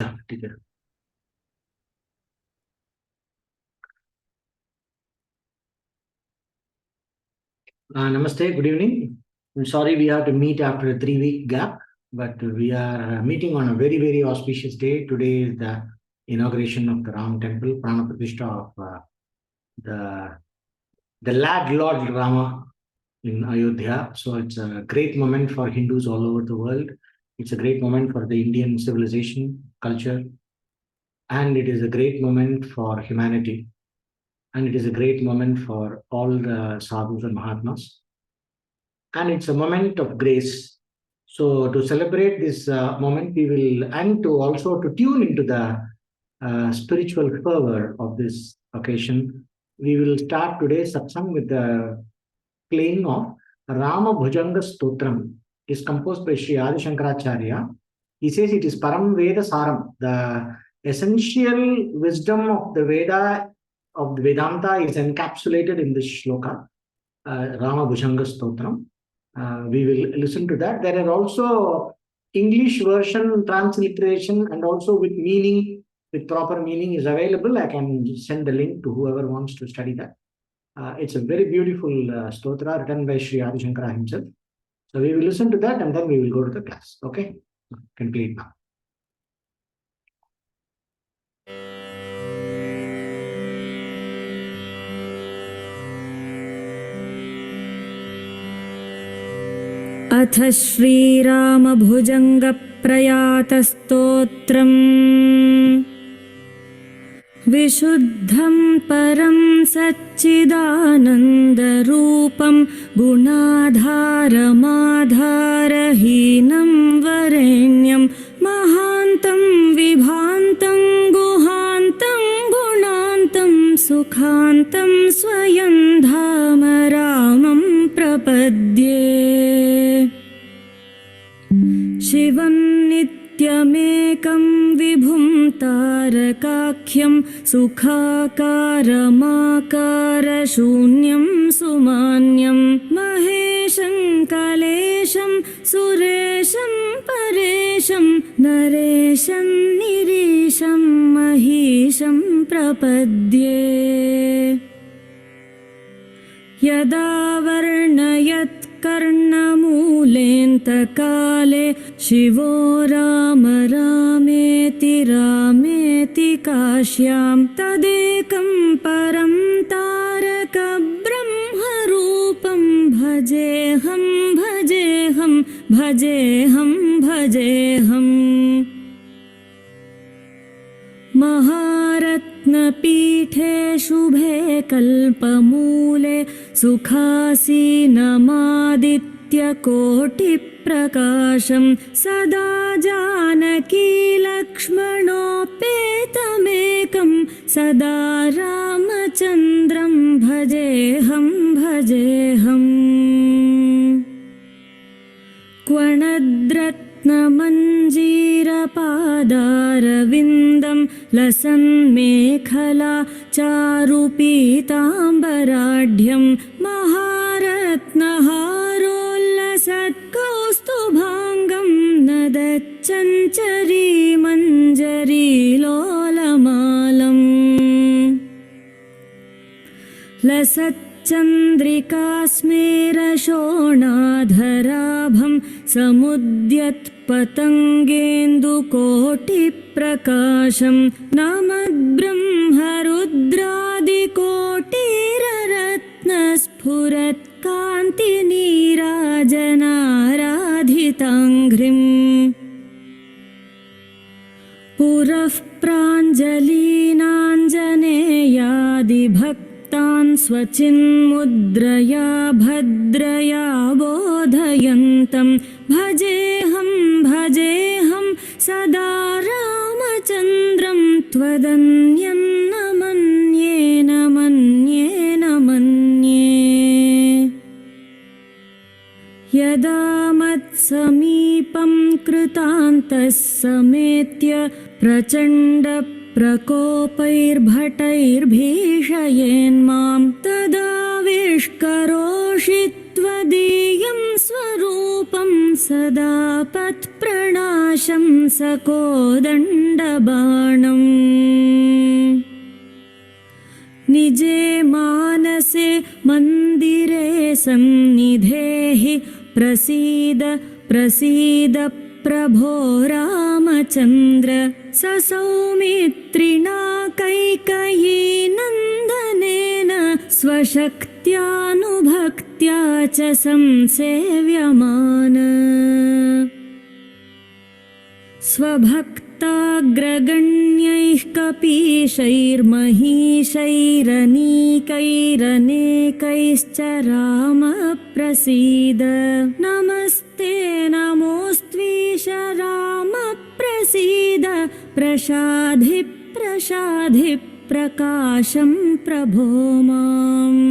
ठीक है। Namaste, good evening. I'm sorry we have to meet after a 3 week gap, but we are meeting on a very, very auspicious day. Today is the inauguration of the Ram Temple, Prana Pratishtha of the lad Lord Rama in Ayodhya. So it's a great moment for Hindus all over the world. It's a great moment for the Indian civilization, culture, and it is a great moment for humanity. And it is a great moment for all the sadhus and mahatmas. And it's a moment of grace. So to celebrate this moment, we will, and to also to tune into the spiritual fervor of this occasion, we will start today's satsang with the playing of Rama Bhujanga Stotram. It is composed by Sri Adi Shankaracharya. He says it is Param Veda Saram. The essential wisdom of the Veda, of the Vedanta, is encapsulated in this shloka, Rama Bhujanga Stotram. We will listen to that. There are also English version transliteration and also with meaning, with proper meaning is available. I can send the link to whoever wants to study that. It's a very beautiful stotra written by Sri Adi Shankara himself. So we will listen to that and then we will go to the class. Okay, complete now. अथ श्रीरामभुजङ्गप्रयातस्तोत्रम् विशुद्धं परं सच्चिदानन्दरूपं गुणाधारमाधारहीनं वरेण्यं महान्तं विभान्तं गुहान्तं गुणान्तं सुखान्तं स्वयं धाम रामं प्रपद्ये शिवं नित्यमेकं विभुं तारकाख्यं सुखाकारमाकारशून्यं सुमान्यं महेशं कलेशं सुरेशं परेशं नरेशं निरीशं महीशं प्रपद्ये यदा वर्णयत् कर्णमूलेऽन्तकाले शिवो राम रामेति रामेति काश्यां तदेकं परं तारकब्रह्मरूपं भजेऽहं भजेऽहं भजेऽहं भजेऽहम् महारत्नपीठे शुभे कल्पमूले सुखासीनमादित्यकोटिप्रकाशं सदा जानकी लक्ष्मणोपेतमेकं सदा रामचन्द्रं भजेऽहं भजेऽहम् क्वणद्रत्नमञ्जीरपादारविन्दं लसन्मेखला चारुपीताम्बराढ्यं महारत्नहारोल्लसत्कौस्तुभाङ्गं नदच्चञ्चरीमञ्जरीलोलमालम् लसच्चन्द्रिकास्मेरशोणाधराभं समुद्यत्पतङ्गेन्दुकोटिप्रकाशं नमद्ब्रह्मरुद्रादिकोटिररत्नस्फुरत्कान्तिनीराजनाराधिताङ्घ्रिम् पुरः प्राञ्जलीनाञ्जनेयादिभक्तान् स्वचिन्मुद्रया भद्रया बोधयन्तं भजेऽहं भजेऽहं सदा रामचन्द्रं त्वदन्यं न मन्ये न मन्ये न मन्ये यदा मत्समीपं कृतान्तः समेत्य प्रचण्डप्रकोपैर्भटैर्भीषयेन्मां तदा विष्करोषि त्वदीयं स्वरूपं सदा पत्प्रणाशं सकोदण्डबाणम् निजे मानसे मन्दिरे सन्निधेहि प्रसीद प्रसीद प्रभो रामचन्द्र ससौमित्रिणा कैकेयी नन्दनेन स्वशक्त्यानुभक्त्या च संसेव्यमान स्वभक्ताग्रगण्यैः कपीशैर्महीशैरनीकैरनेकैश्च राम प्रसीद नमस्ते नमोऽस्त्वीश राम प्रसीद प्रसाधि प्रसाधि प्रकाशं प्रभो माम्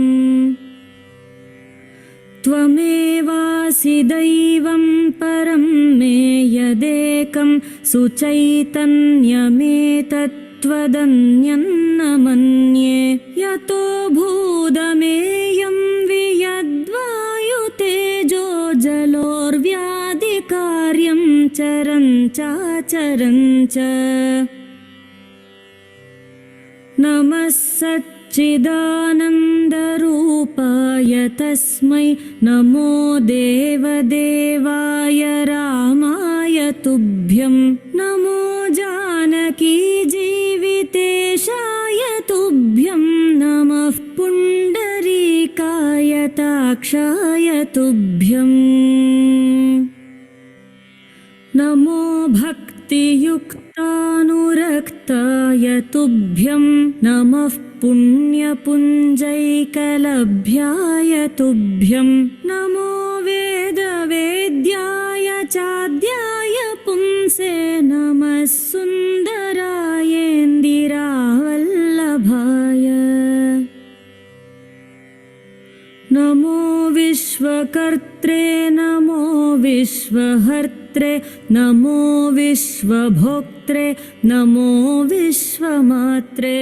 त्वमेवासि दैवं परं मे यदेकं सुचैतन्यमेतत्त्वदन्यं न मन्ये यतो भूतमेयं वियद्वायुतेजो जलोर्व्याधिकार्यं चरं चाचरं च नमः सच्चिदानन्दरूपाय तस्मै नमो देवदेवाय रामाय तुभ्यं नमो जानकीजीवितेशाय तुभ्यं नमः पुण्डरीकाय ताक्षाय तुभ्यम् नमो भक्तियुक्तानुरक्ताय तुभ्यं नमः पुण्यपुञ्जैकलभ्याय तुभ्यं नमो वेदवेद्याय चाद्याय पुंसे नमः सुन्दरायेन्दिरावल्लभाय नमो विश्वकर्त्रे नमो विश्वहर्त्रे नमो विश्वभोक्त्रे नमो विश्वमात्रे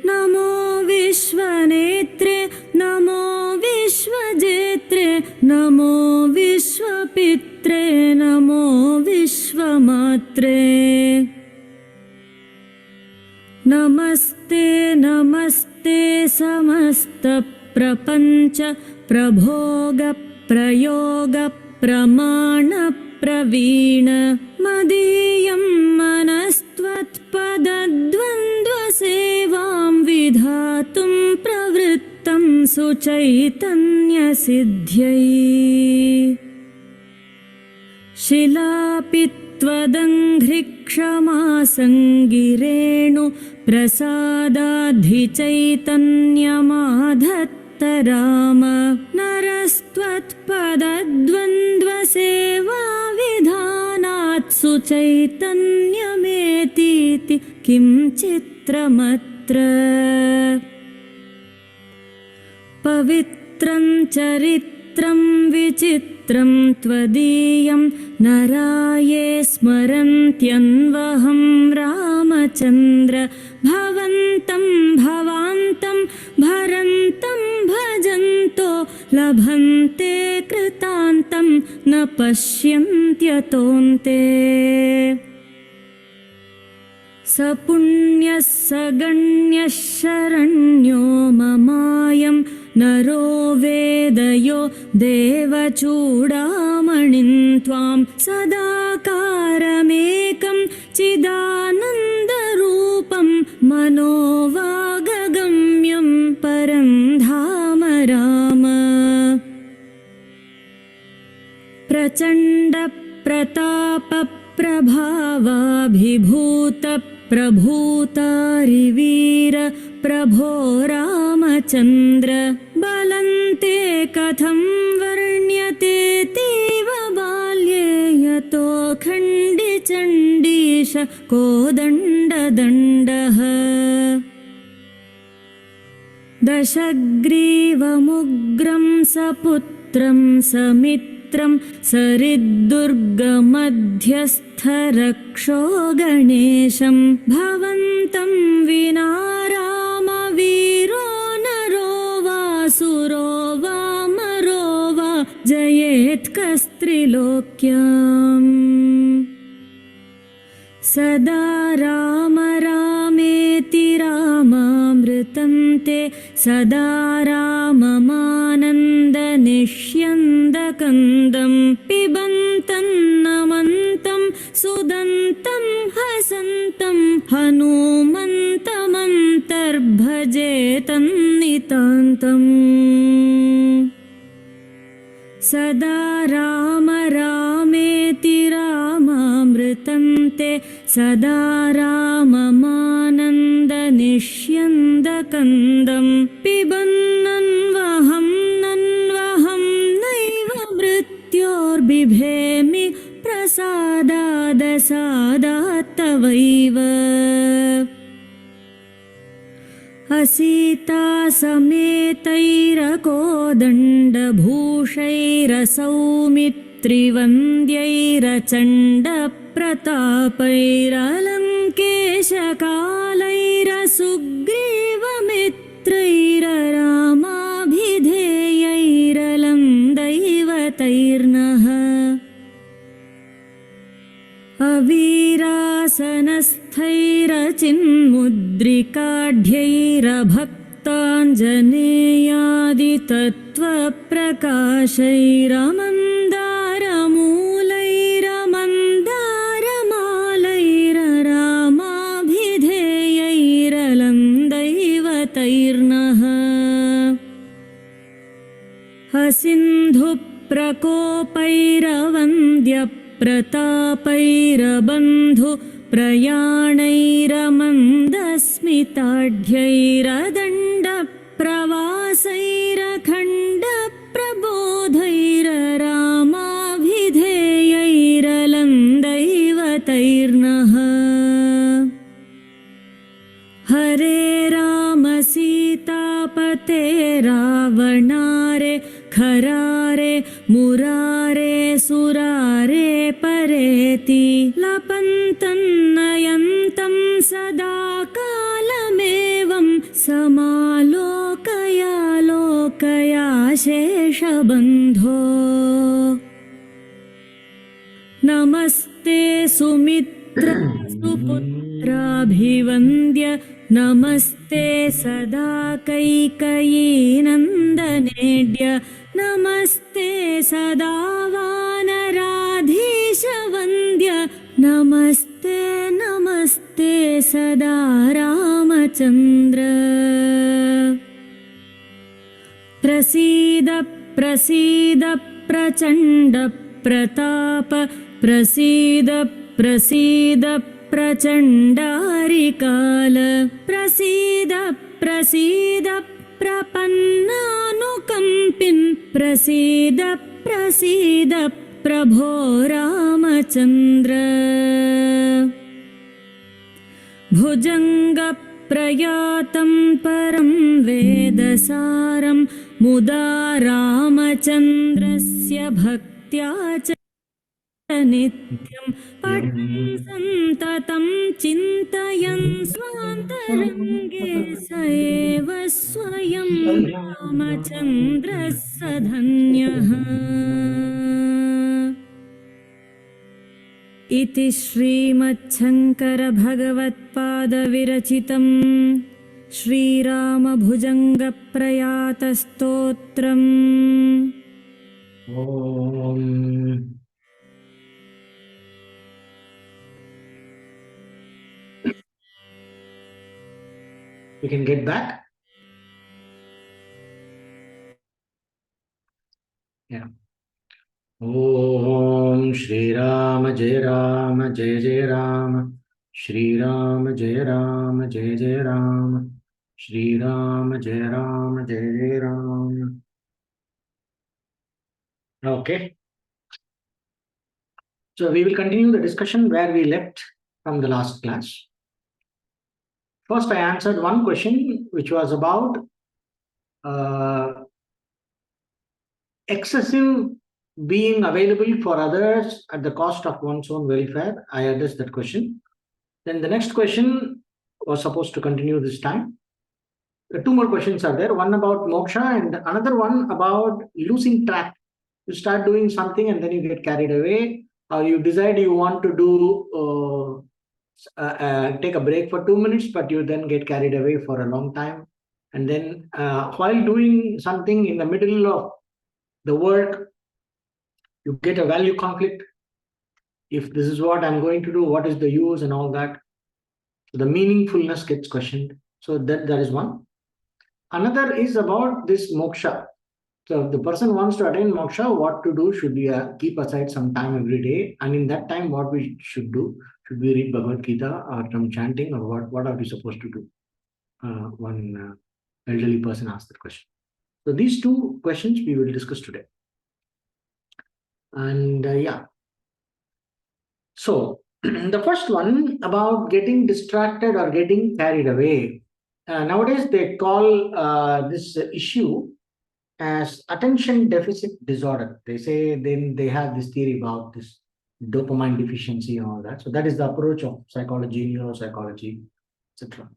नमो विश्वनेत्रे नमो विश्वजेत्रे नमो विश्वपित्रे नमो विश्वमात्रे नमस्ते नमस्ते समस्तप्रपञ्च प्रभोगप्रयोगप्रमाणप्रवीण मदीयं मनस्त्वत्पदद्वन्द्वसेवां विधातुं प्रवृत्तं सुचैतन्यसिद्ध्यै शिलापित्वदङ्घ्रिक्षमासङ्गिरेणु प्रसादाधिचैतन्यमाधत्त राम नरस्त्वत्पदद्वन्द्वसेवा विधानात् सुचैतन्यमेतीति किं चित्रमत्र पवित्रं चरित्रं विचित्रं त्वदीयं नराये स्मरन्त्यन्वहं रामचन्द्र भवन्तं भवान्तं भरन्तं भजन्तो लभन्ते कृतान्तं न पश्यन्त्यतोऽन्ते स पुण्यः स गण्यः शरण्यो ममायं नरो वेदयो देवचूडामणिं त्वां सदाकारमेकं चिदानन्दरूपं मनोवागगम्यं परं धाम राम प्रचण्ड प्रताप प्रभावाभिभूत प्रभूतारिवीर प्रभो रामचन्द्र बलन्ते कथं वर्ण्यतेतीव बाल्ये यतो खण्डिचण्डीश कोदण्डदण्डः दशग्रीवमुग्रं सपुत्रं समित्रं सरिद्दुर्गमध्यस्थरक्षो गणेशं भवन्तं विना रामवीरो नरो वासुरो वा मरो वा जयेत्कस्त्रिलोक्यम् त्रैलोक्यम् सदा राम रामेति रामामृतं ते सदा राममानन्दनिष्यन्दकन्दं पिबन्तं नमन्तं सुदन्तं हसन्तं हनुमन्तमन्तर्भजेतं नितान्तम् सदा राम रामेति रामामृतं ते सदा राममानन्दनिष्यन्दकन्दं पिबन्नन्वहं नन्वहं नैव मृत्योर्बिभेमि प्रसादादसादात् तवैव असीता समेतैरकोदण्डभूषैरसौमित्रिवन्द्यैरचण्डप्रतापैरलङ्केशकालैरसुग्रीवमित्रैररामाभिधेयैरलं दैवतैर्नः अवीरासनस्थैरचिन्मुद्रिकाढ्यैरभक्ताञ्जनेयादितत्त्वप्रकाशैरमन्दारमूलैरमन्दारमालैररामाभिधेयैरलन्दैवतैर्नः सिन्धुप्रकोपैरवन्द्यप्रतापैरबन्धु प्रयाणैरमन्दस्मिताढ्यैरदण्डप्रवासैरखण्डप्रबोधैररामाभिधेयैरलन्दैवतैर्नः हरे राम सीतापते रावणारे खरारे मुरारे सुरारे परेति लपन्तन्नयन्तं सदा कालमेवं समालोकया शेषबन्धो नमस्ते सुमित्र सुपुत्राभिवन्द्य नमस्ते सदा कैकयीनन्दनेड्य नमस्ते सदा वानराधीशवन्द्य नमस्ते नमस्ते सदा रामचन्द्र प्रसीद प्रसीद प्रचण्ड प्रताप प्रसीद प्रसीद प्रचण्डारिकाल प्रसीद प्रसीद प्रपन्नानुकम्पिन् प्रसीद प्रसीद प्रभो रामचन्द्र भुजङ्गप्रयातं परं वेदसारं मुदा रामचन्द्रस्य भक्त्या च नित्यं पठन् सन्ततं चिन्तयन् स्वान्तरङ्गे स एव स्वयं रामचन्द्रः स धन्यः इति श्रीमच्छङ्करभगवत्पादविरचितं श्रीरामभुजङ्गप्रयातस्तोत्रम् Om. We can get back. Yeah. Om Shri Rama Jai Rama Jai Jai Rama Shri Rama Jai Rama Jai Jai Rama Shri Rama Jai Rama Jai Jai Rama. Okay. So we will continue the discussion where we left from the last class. First, I answered one question which was about excessive being available for others at the cost of one's own welfare. I addressed that question. Then the next question was supposed to continue this time. Two more questions are there. One about moksha and another one about losing track You start doing something and then you get carried away, or you decide you want to do take a break for 2 minutes, but you then get carried away for a long time. And then while doing something in the middle of the work, you get a value conflict. If this is what I'm going to do, what is the use and all that? The meaningfulness gets questioned. So that is one. Another is about this moksha. So if the person wants to attain moksha, what to do? Should we keep aside some time every day? And in that time, what we should do? Should we read Bhagavad Gita or some chanting, or what are we supposed to do? One elderly person asked that question. So these two questions we will discuss today. And yeah. So the first one about getting distracted or getting carried away. Nowadays, they call this issue as attention deficit disorder. They say then they have this theory about this dopamine deficiency and all that. So that is the approach of psychology, neuropsychology, etc.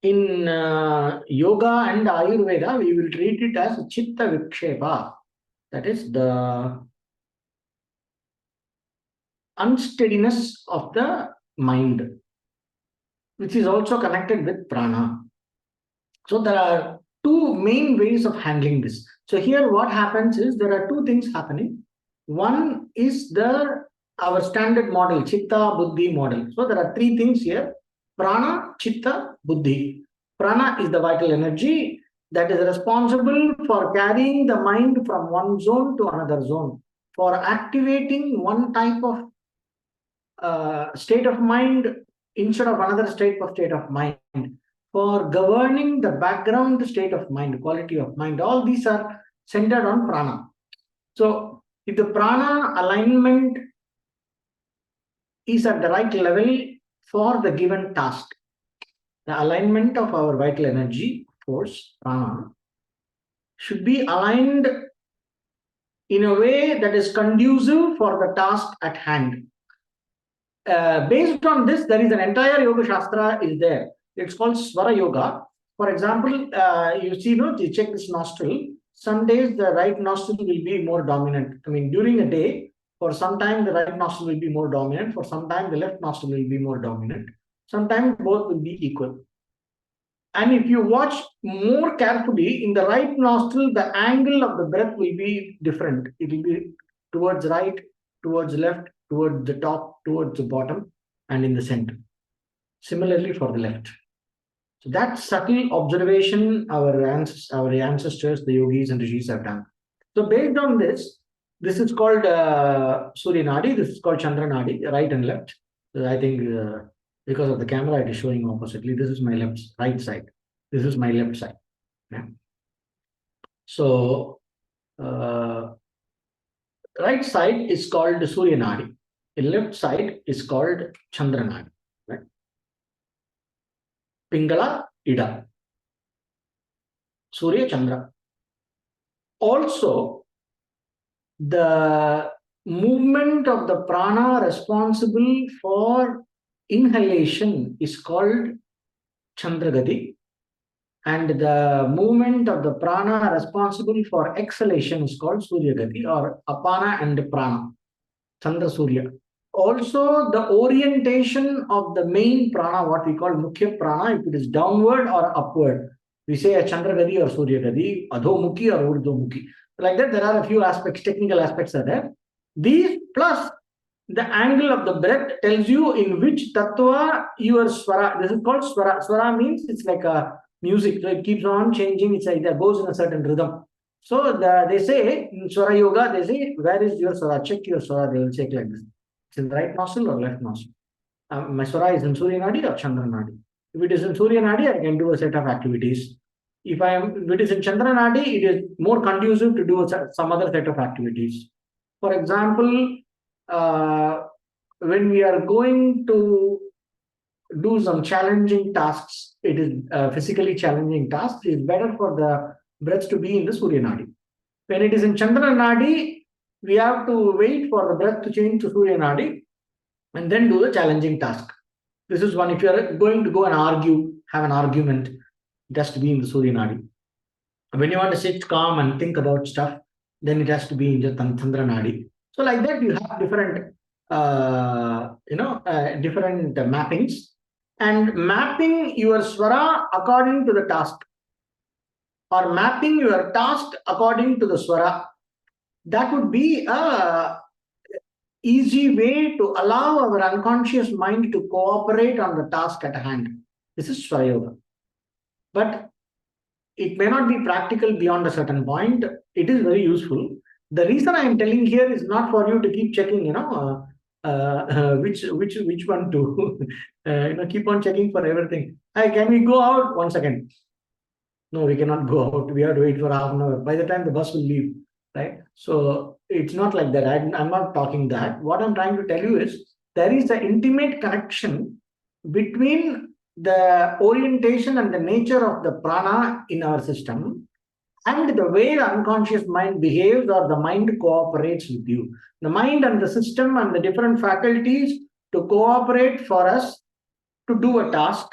In yoga and Ayurveda, we will treat it as chitta vikshepa. That is the unsteadiness of the mind, which is also connected with prana. So there are two main ways of handling this. So here what happens is there are two things happening. One is our standard model, chitta, buddhi model. So there are three things here: prana, chitta, buddhi. Prana is the vital energy that is responsible for carrying the mind from one zone to another zone, for activating one type of state of mind instead of another state of mind, for governing the background state of mind, quality of mind. All these are centered on prana. So if the prana alignment is at the right level for the given task, the alignment of our vital energy, force, prana, should be aligned in a way that is conducive for the task at hand. Based on this, there is an entire yoga shastra is there. It's called Swara Yoga. For example, you see, you check this nostril. Some days the right nostril will be more dominant. I mean, during a day, for some time the right nostril will be more dominant. For some time the left nostril will be more dominant. Sometimes both will be equal. And if you watch more carefully, in the right nostril, the angle of the breath will be different. It will be towards right, towards left, towards the top, towards the bottom, and in the center. Similarly for the left. So that subtle observation our ancestors, the yogis and rishis have done. So based on this is called Surya Nadi, this is called Chandra Nadi, right and left. So I think because of the camera, it is showing oppositely. This is my right side. This is my left side. Yeah. So right side is called Surya Nadi. The left side is called Chandra Nadi. Right? Pingala, Ida. Surya, Chandra. Also, the movement of the prana responsible for inhalation is called Chandragati, and the movement of the prana responsible for exhalation is called Suryagati, or Apana and Prana, Chandra Surya. Also, the orientation of the main prana, what we call Mukhya Prana, if it is downward or upward, we say a Chandragati or Suryagati, Adhomukhi or Urdhomukhi. Like that, there are a few aspects, technical aspects are there. These plus the angle of the breath tells you in which tattva your swara. This is called swara. Swara means it's like a music, so it keeps on changing. It goes in a certain rhythm. So they say in Swara Yoga, they say, where is your swara? Check your swara. They will check like this. It's in the right nostril or left nostril. My swara is in Surya Nadi or Chandra Nadi. If it is in Surya Nadi, I can do a set of activities. If it is in Chandra Nadi, it is more conducive to do some other set of activities. For example, when we are going to do some challenging tasks, it is physically challenging tasks, it is better for the breath to be in the Surya Nadi. When it is in Chandra Nadi, we have to wait for the breath to change to Surya Nadi and then do the challenging task. This is one. If you are going to go and have an argument, it has to be in the Surya Nadi. When you want to sit calm and think about stuff, then it has to be in the Tantra Nadi. So like that, you have different, different mappings, and mapping your swara according to the task, or mapping your task according to the swara. That would be a easy way to allow our unconscious mind to cooperate on the task at hand. This is Swara Yoga. But it may not be practical beyond a certain point. It is very useful. The reason I am telling here is not for you to keep checking, which one to, keep on checking for everything. Hi, can we go out? 1 second. No, we cannot go out. We have to wait for half an hour. By the time the bus will leave, right? So it's not like that. I'm not talking that. What I'm trying to tell you is there is an intimate connection between the orientation and the nature of the prana in our system and the way the unconscious mind behaves or the mind cooperates with you. The mind and the system and the different faculties to cooperate for us to do a task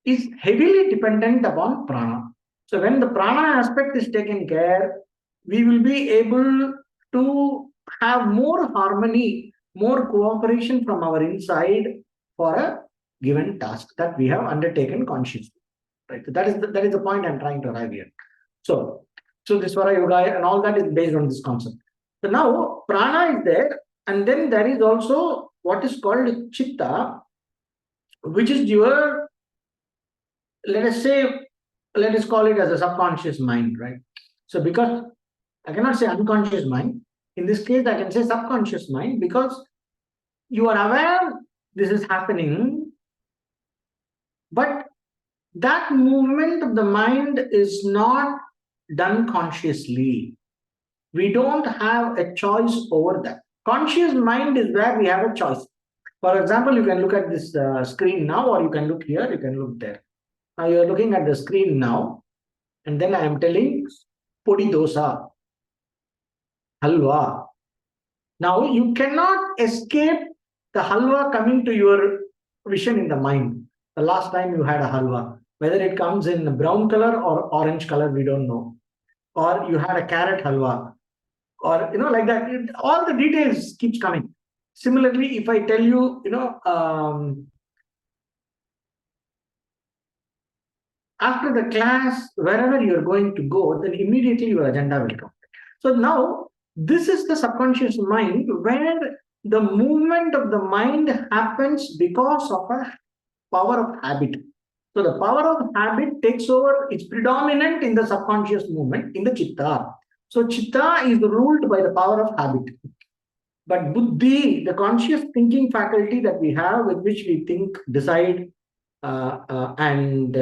is heavily dependent upon prana. So when the prana aspect is taken care, we will be able to have more harmony, more cooperation from our inside for a given task that we have undertaken consciously. Right. So that is the point I'm trying to arrive here. So this Swara Yoga and all that is based on this concept. So now prana is there, and then there is also what is called chitta, which is your, let us call it as a subconscious mind, right? So because I cannot say unconscious mind, in this case I can say subconscious mind, because you are aware this is happening, but that movement of the mind is not done consciously. We don't have a choice over that. Conscious mind is where we have a choice. For example, you can look at this screen now, or you can look here, you can look there. Now you are looking at the screen now, and then I am telling podi dosa, halwa. Now you cannot escape the halwa coming to your vision in the mind. The last time you had a halwa, whether it comes in brown color or orange color, we don't know. Or you had a carrot halwa, or like that. All the details keeps coming. Similarly, if I tell you, after the class, wherever you're going to go, then immediately your agenda will come. So now, this is the subconscious mind, where the movement of the mind happens because of a power of habit. So the power of habit takes over, it's predominant in the subconscious movement, in the chitta. So chitta is ruled by the power of habit. But buddhi, the conscious thinking faculty that we have, with which we think, decide, and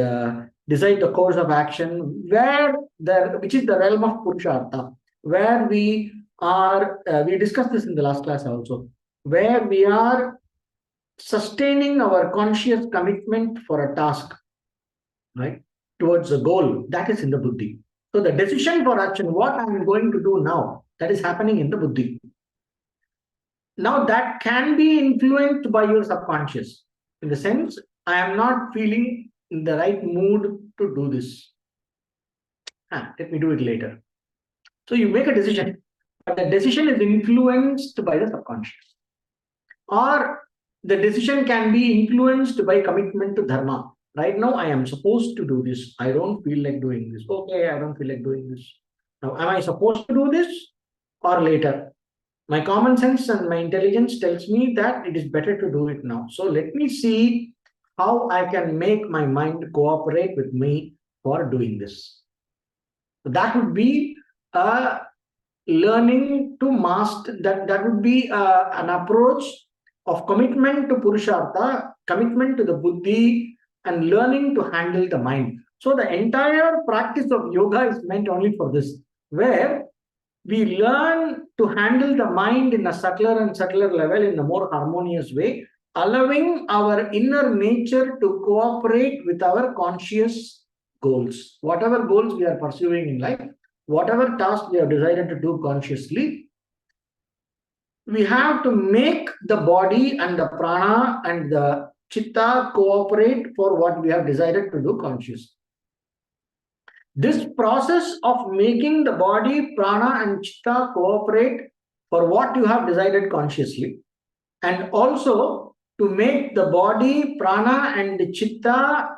decide the course of action, which is the realm of purushartha, where we are, we discussed this in the last class also, where we are sustaining our conscious commitment for a task, right, towards a goal, that is in the buddhi. So the decision for action, what I'm going to do now, that is happening in the buddhi. Now that can be influenced by your subconscious, in the sense, I am not feeling in the right mood to do this. Let me do it later. So you make a decision, but the decision is influenced by the subconscious. Or the decision can be influenced by commitment to dharma. Right now, I am supposed to do this. I don't feel like doing this. Okay, I don't feel like doing this. Now, am I supposed to do this or later? My common sense and my intelligence tells me that it is better to do it now. So let me see how I can make my mind cooperate with me for doing this. That would be a learning to master, that would be an approach of commitment to purushartha, commitment to the buddhi, and learning to handle the mind. So the entire practice of yoga is meant only for this, where we learn to handle the mind in a subtler and subtler level in a more harmonious way, allowing our inner nature to cooperate with our conscious goals. Whatever goals we are pursuing in life, whatever task we have decided to do consciously, we have to make the body and the prana and the chitta cooperate for what we have decided to do consciously. This process of making the body, prana, and chitta cooperate for what you have decided consciously, and also to make the body, prana, and chitta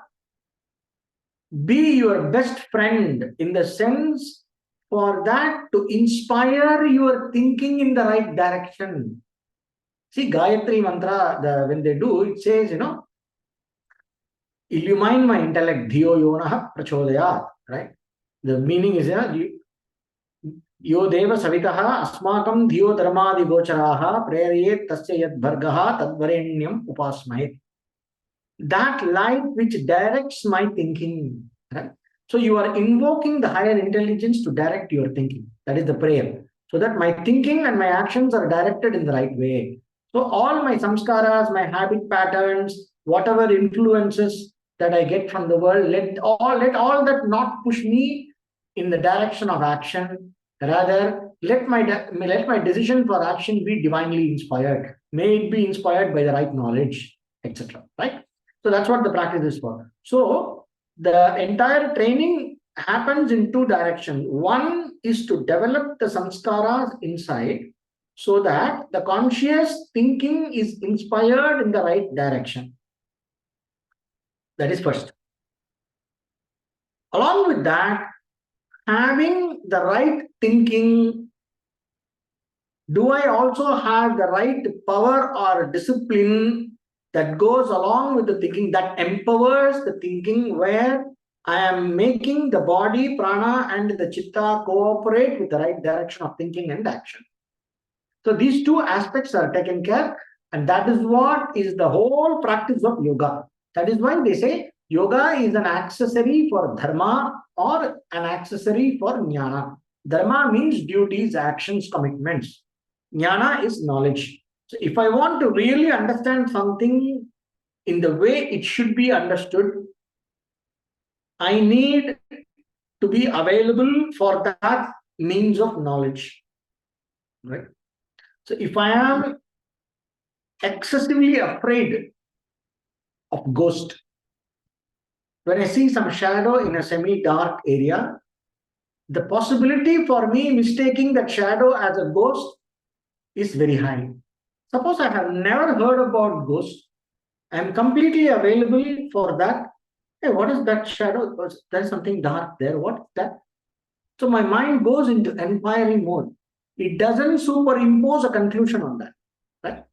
be your best friend, in the sense for that to inspire your thinking in the right direction. See, Gayatri Mantra, when they do, it says, illumine my intellect, dhiyo yonah prachodayat, right? The meaning is, यो देव सवितः अस्माकं धियो धर्मादि गोचराः प्रेरयेत् तस्य यद् भर्गः तद्वरेण्यम् उपास्महे. That light which directs my thinking, right? So you are invoking the higher intelligence to direct your thinking. That is the prayer. So that my thinking and my actions are directed in the right way. So all my samskaras, my habit patterns, whatever influences that I get from the world, let all that not push me in the direction of action. Rather, let my decision for action be divinely inspired. May it be inspired by the right knowledge, etc. Right? So that's what the practice is for. So the entire training happens in two directions. One is to develop the samskaras inside, so that the conscious thinking is inspired in the right direction. That is first. Along with that, having the right thinking, do I also have the right power or discipline that goes along with the thinking, that empowers the thinking, where I am making the body, prana, and the chitta cooperate with the right direction of thinking and action? So these two aspects are taken care, and that is what is the whole practice of yoga. That is why they say yoga is an accessory for dharma or an accessory for jnana. Dharma means duties, actions, commitments. Jnana is knowledge. So if I want to really understand something in the way it should be understood, I need to be available for that means of knowledge. Right? So if I am excessively afraid of ghost, when I see some shadow in a semi-dark area, the possibility for me mistaking that shadow as a ghost is very high. Suppose I have never heard about ghosts, I am completely available for that. Hey, what is that shadow? There's something dark there. What is that? So my mind goes into inquiry mode. It doesn't superimpose a conclusion on that. Right?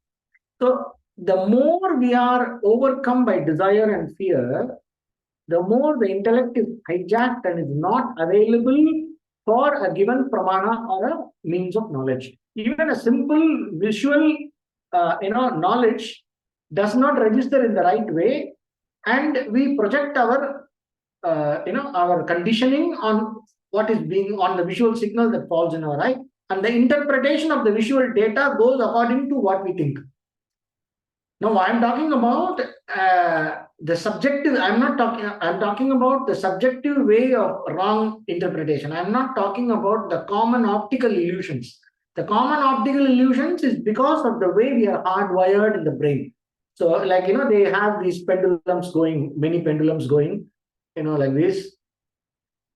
So the more we are overcome by desire and fear, the more the intellect is hijacked and is not available for a given pramana or a means of knowledge. Even a simple visual, knowledge does not register in the right way, and we project our, our conditioning on what is being on the visual signal that falls in our eye, and the interpretation of the visual data goes according to what we think. Now, I'm talking about the subjective. I'm talking about the subjective way of wrong interpretation. I'm not talking about the common optical illusions. The common optical illusions is because of the way we are hardwired in the brain. So, like, they have these pendulums going, many pendulums going, like this.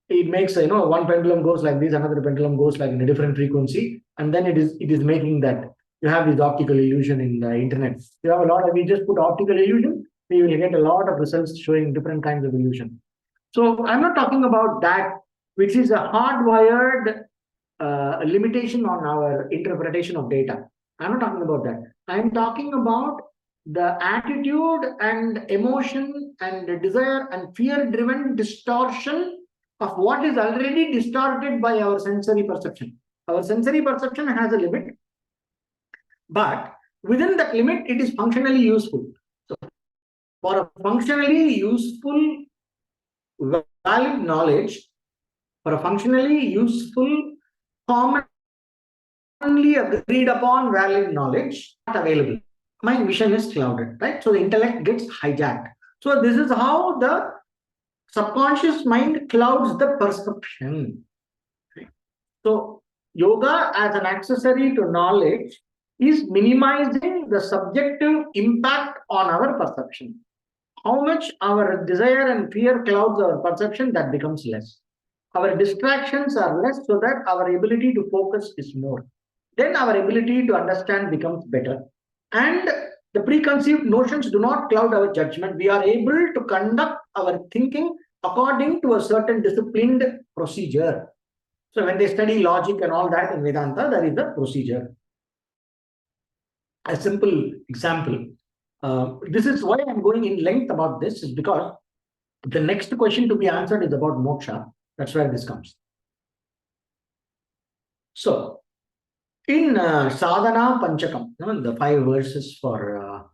It makes, one pendulum goes like this, another pendulum goes like in a different frequency, and then it is making that. You have this optical illusion in the internet. You have a lot of, we just put optical illusion, you will get a lot of results showing different kinds of illusion. So I'm not talking about that, which is a hardwired limitation on our interpretation of data. I'm not talking about that. I'm talking about the attitude and emotion and the desire and fear-driven distortion of what is already distorted by our sensory perception. Our sensory perception has a limit, but within that limit, it is functionally useful. So for a functionally useful, valid knowledge, for a functionally useful, commonly agreed upon valid knowledge, not available. My vision is clouded, right? So the intellect gets hijacked. So this is how the subconscious mind clouds the perception. So yoga as an accessory to knowledge is minimizing the subjective impact on our perception. How much our desire and fear clouds our perception, that becomes less. our distractions are less, so that our ability to focus is more. Then our ability to understand becomes better. And the preconceived notions do not cloud our judgment. We are able to conduct our thinking according to a certain disciplined procedure. So when they study logic and all that in Vedanta, there is a procedure. A simple example. This is why I'm going in length about this, is because the next question to be answered is about moksha. That's where this comes. So, in Sadhana Panchakam, the 5 verses for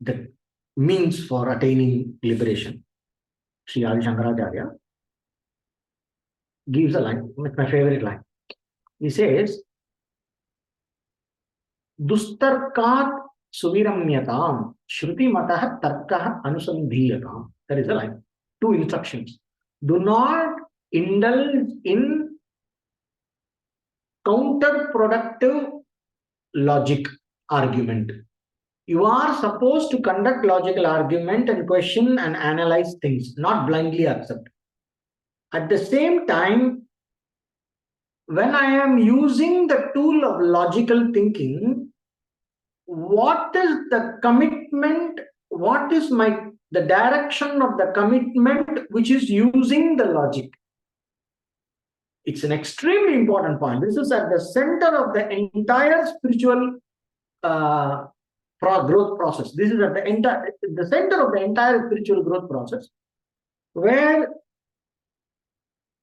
the means for attaining liberation, Sri Adi Shankaracharya gives a line, it's my favorite line. He says, Dustarkat suviramyatam shruti matah tarkah anusandhiyatam. That is a line. 2 instructions. Do not indulge in counterproductive logic argument. You are supposed to conduct logical argument and question and analyze things, not blindly accept. At the same time, when I am using the tool of logical thinking, what is the commitment? What is the direction of the commitment which is using the logic? It's an extremely important point. This is at the center of the entire spiritual growth process. This is at the center of the entire spiritual growth process, where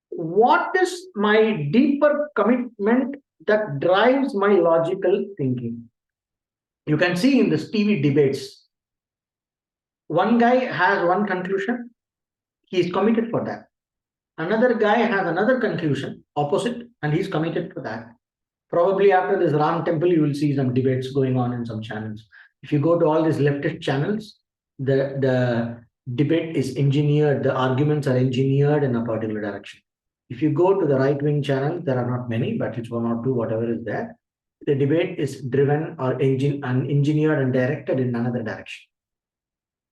what is my deeper commitment that drives my logical thinking? You can see in this TV debates, one guy has one conclusion, he is committed for that. Another guy has another conclusion, opposite, and he's committed for that. Probably after this Ram temple, you will see some debates going on in some channels. If you go to all these leftist channels, the debate is engineered, the arguments are engineered in a particular direction. If you go to the right-wing channels, there are not many, but it's 1 or 2, whatever is there. The debate is driven or engineered and directed in another direction.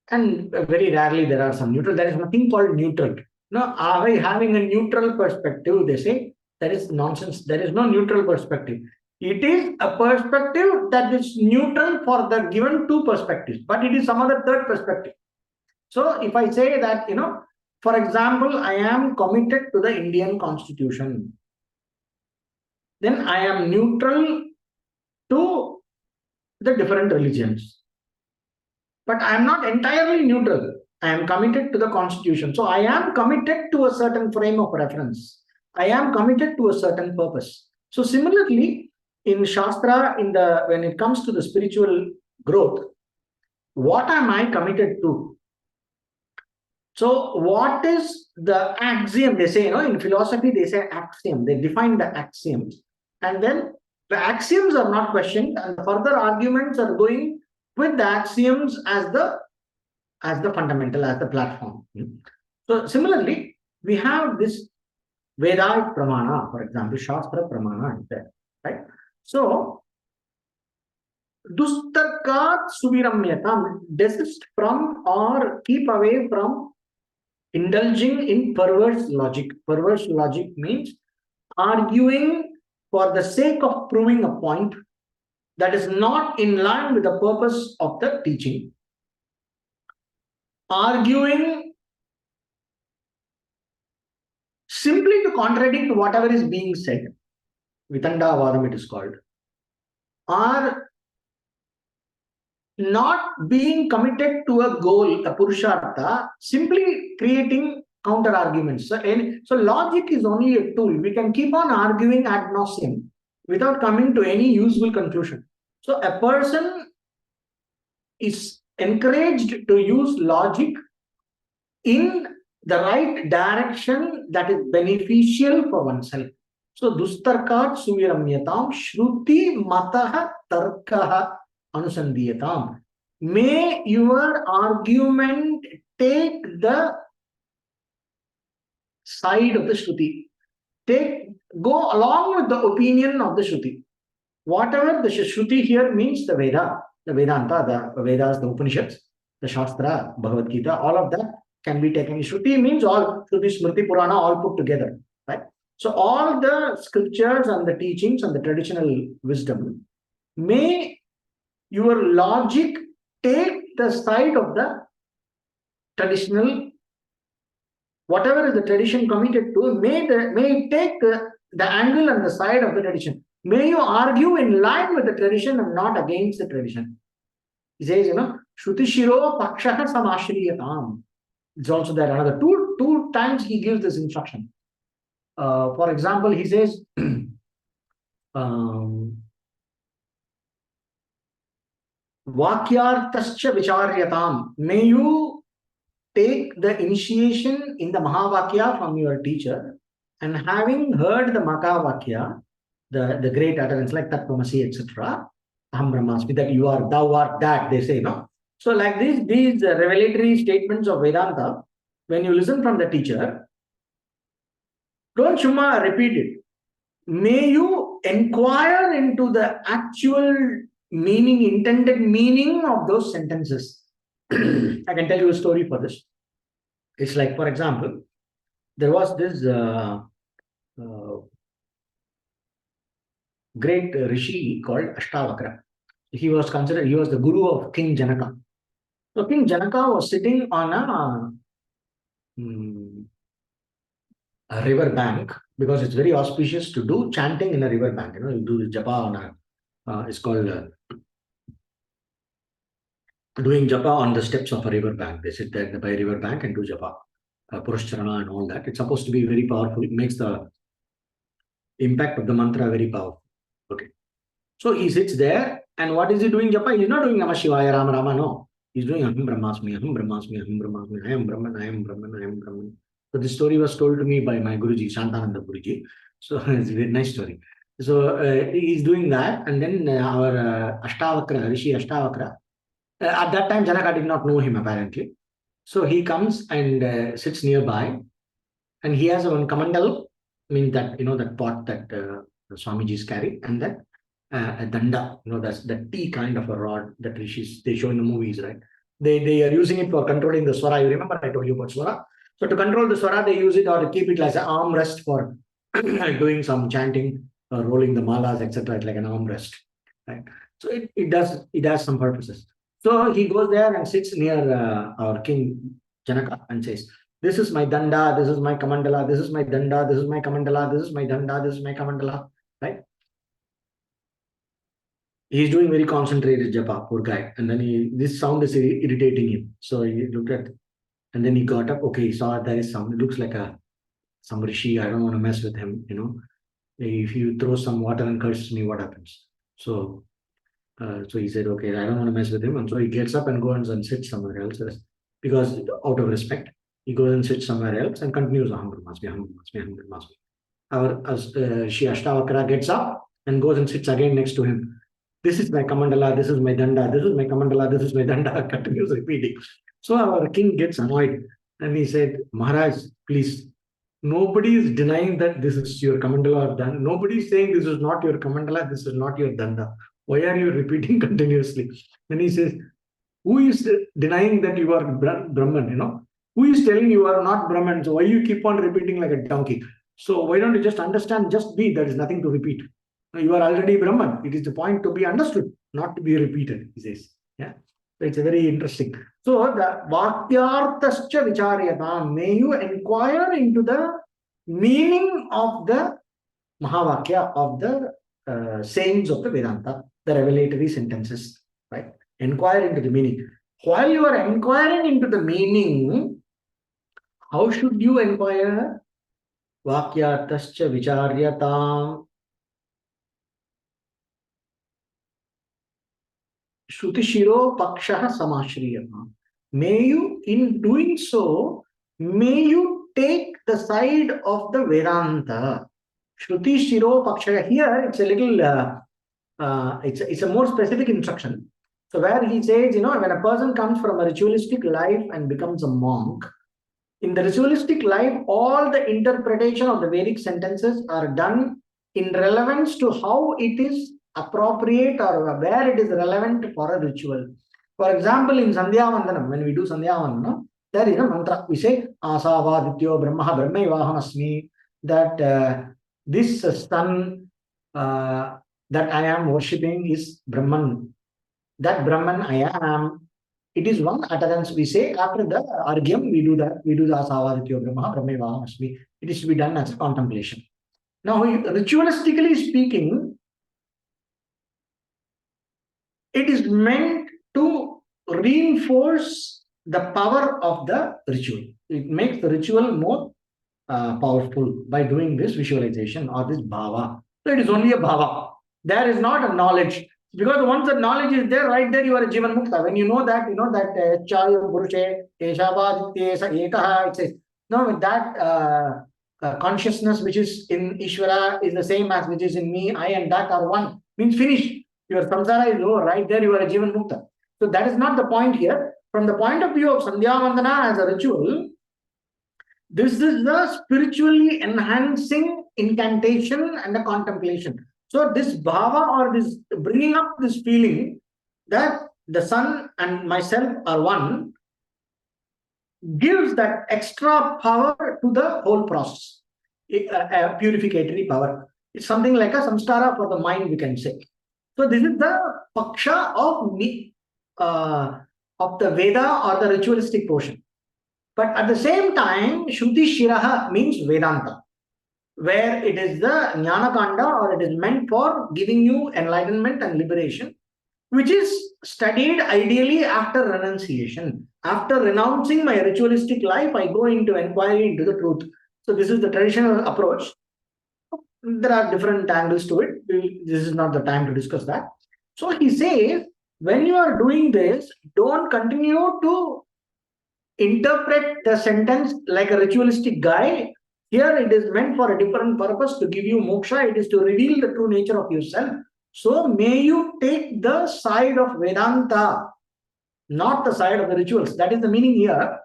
And very rarely there are some neutral. There is nothing called neutral. Now, are we having a neutral perspective? They say that is nonsense. There is no neutral perspective. It is a perspective that is neutral for the given 2 perspectives, but it is some other 3rd perspective. So if I say that, for example, I am committed to the Indian Constitution, then I am neutral to the different religions. But I am not entirely neutral. I am committed to the Constitution. So I am committed to a certain frame of reference. I am committed to a certain purpose. So similarly, in Shastra, when it comes to the spiritual growth, what am I committed to? So what is the axiom? They say, in philosophy, they say axiom. They define the axioms. And then the axioms are not questioned, and further arguments are going with the axioms as the fundamental, as the platform. So similarly, we have this Vedaic Pramana, for example, Shastra Pramana is there, right? So, Dustarkat Suviramyatam, desist from or keep away from indulging in perverse logic. Perverse logic means arguing for the sake of proving a point that is not in line with the purpose of the teaching. Arguing simply to contradict whatever is being said. Vitandavadam it is called. Or not being committed to a goal, a purushartha, simply creating counter arguments. So logic is only a tool. We can keep on arguing ad nauseam without coming to any useful conclusion. So a person is encouraged to use logic in the right direction that is beneficial for oneself. So Dustarkat Suviramyatam Shruti Mataha Tarkaha Anusandhiyatam. May your argument take the side of the Shruti. Go along with the opinion of the Shruti. Whatever the Shruti here means, the Veda, the Vedanta, the Vedas, the Upanishads, the Shastra, Bhagavad Gita, all of that can be taken. Shruti means all, Shruti, Smriti, Purana, all put together, right? So all the scriptures and the teachings and the traditional wisdom, may your logic take the side of the traditional, whatever is the tradition committed to, may it take the angle and the side of the tradition. May you argue in line with the tradition and not against the tradition. He says, Shruti Shiro Pakshaha Samashriyatam. It's also there another two times he gives this instruction. For example, he says, Vakyartascha vicharyatam. May you take the initiation in the Mahavakya from your teacher, and having heard the Mahavakya, the great utterance like Tattvamasi, etc., Aham Brahmasmi, that you are, thou art that, they say, no? So like these revelatory statements of Vedanta, when you listen from the teacher, don't Shuma repeat it. May you inquire into the actual meaning, intended meaning of those sentences. I can tell you a story for this. It's like, for example, there was this great rishi called Ashtavakra. He was the guru of King Janaka. So King Janaka was sitting on a river bank, because it's very auspicious to do chanting in a river bank. You do the japa on it's called doing japa on the steps of a river bank. They sit there by a river bank and do japa, Purushcharana and all that. It's supposed to be very powerful. It makes the impact of the mantra very powerful. Okay. So he sits there, and what is he doing japa? He's not doing Namah Shivaya, Rama Rama, no. He's doing Aham Brahmasmi, Aham Brahmasmi, Aham Brahmasmi, I am Brahman, I am Brahman, I am Brahman. So this story was told to me by my Guruji, Shantananda Guruji. So it's a very nice story. So he's doing that, and then our Ashtavakra, Rishi Ashtavakra, at that time Janaka did not know him apparently. So he comes and sits nearby, and he has one kamandal, means that, that pot that Swamiji's carry, and that a danda, that's the T kind of a rod that rishis, they show in the movies, right? They are using it for controlling the swara. You remember I told you about swara? So to control the swara, they use it, or to keep it like an arm rest for doing some chanting, rolling the malas, etc. It's like an arm rest, right? So it has some purposes. So he goes there and sits near our King Janaka and says, this is my danda, this is my kamandala, this is my danda, this is my kamandala, this is my danda, this is my kamandala, right? He's doing very concentrated japa, poor guy. And then this sound is irritating him. So he looked at, and then he got up. Okay, he saw there is sound. It looks like some rishi. I don't want to mess with him. If you throw some water and curses me, what happens? So he said, okay, I don't want to mess with him. And so he gets up and goes and sits somewhere else, because out of respect, he goes and sits somewhere else and continues Aham Brahmasmi, Aham Brahmasmi, Aham Brahmasmi. Our Shri Ashtavakra gets up and goes and sits again next to him. This is my kamandala, this is my danda, this is my kamandala, this is my danda, continues repeating. So our king gets annoyed and he said, Maharaj, please, nobody is denying that this is your kamandala or danda. Nobody is saying this is not your kamandala, this is not your danda. Why are you repeating continuously? Then he says, who is denying that you are Brahman, Who is telling you are not Brahman? So why you keep on repeating like a donkey? So why don't you just understand, just be, there is nothing to repeat. You are already Brahman. It is the point to be understood, not to be repeated, he says. Yeah. So it's a very interesting. So the Vakyartascha vicharyatam, may you inquire into the meaning of the Mahavakya, of the sayings of the Vedanta, the revelatory sentences, right? Inquire into the meaning. While you are inquiring into the meaning, how should you inquire? Vakyartascha vicharyatam. Shruti Shiro Pakshaha Samashriyama. May you, in doing so, may you take the side of the Vedanta. Shruti Shiro Pakshaha. Here it's a little, it's a more specific instruction. So where he says, when a person comes from a ritualistic life and becomes a monk, in the ritualistic life, all the interpretation of the Vedic sentences are done in relevance to how it is appropriate or where it is relevant for a ritual. For example, in Sandhya Vandanam, when we do Sandhya Vandanam, There is a mantra. We say, Asavadityo Brahma Brahmaivahan Asmi, that this sun that I am worshipping is Brahman. That Brahman I am. It is one utterance we say after the argyam. We do that. We do the Asavadityo Brahma Brahmaivahan Asmi. It is to be done as a contemplation. Now, ritualistically speaking, it is meant to reinforce the power of the ritual. It makes the ritual more powerful by doing this visualization or this bhava. So it is only a bhava. There is not a knowledge. Because once the knowledge is there, right there you are a jivan mukta. When you know that chaya purushe eshabaditye sa ekaha, it says, no, with that consciousness which is in Ishvara is the same as which is in me, I and that are one. Means finished. Your samsara is over. Right there you are a jivan mukta. So that is not the point here. From the point of view of Sandhya Vandana as a ritual, this is the spiritually enhancing incantation and a contemplation. So this bhava or this bringing up this feeling that the sun and myself are one gives that extra power to the whole process, a purificatory power. It's something like a samskara for the mind, we can say. So this is the paksha of the Veda or the ritualistic portion. But at the same time, Shruti Shiraha means Vedanta, where it is the Jnana Kanda or it is meant for giving you enlightenment and liberation, which is studied ideally after renunciation. After renouncing my ritualistic life, I go into inquiry into the truth. So this is the traditional approach. There are different angles to it. This is not the time to discuss that. So he says, when you are doing this, don't continue to interpret the sentence like a ritualistic guy. Here it is meant for a different purpose, to give you moksha. It is to reveal the true nature of yourself. So may you take the side of Vedanta, not the side of the rituals. That is the meaning here.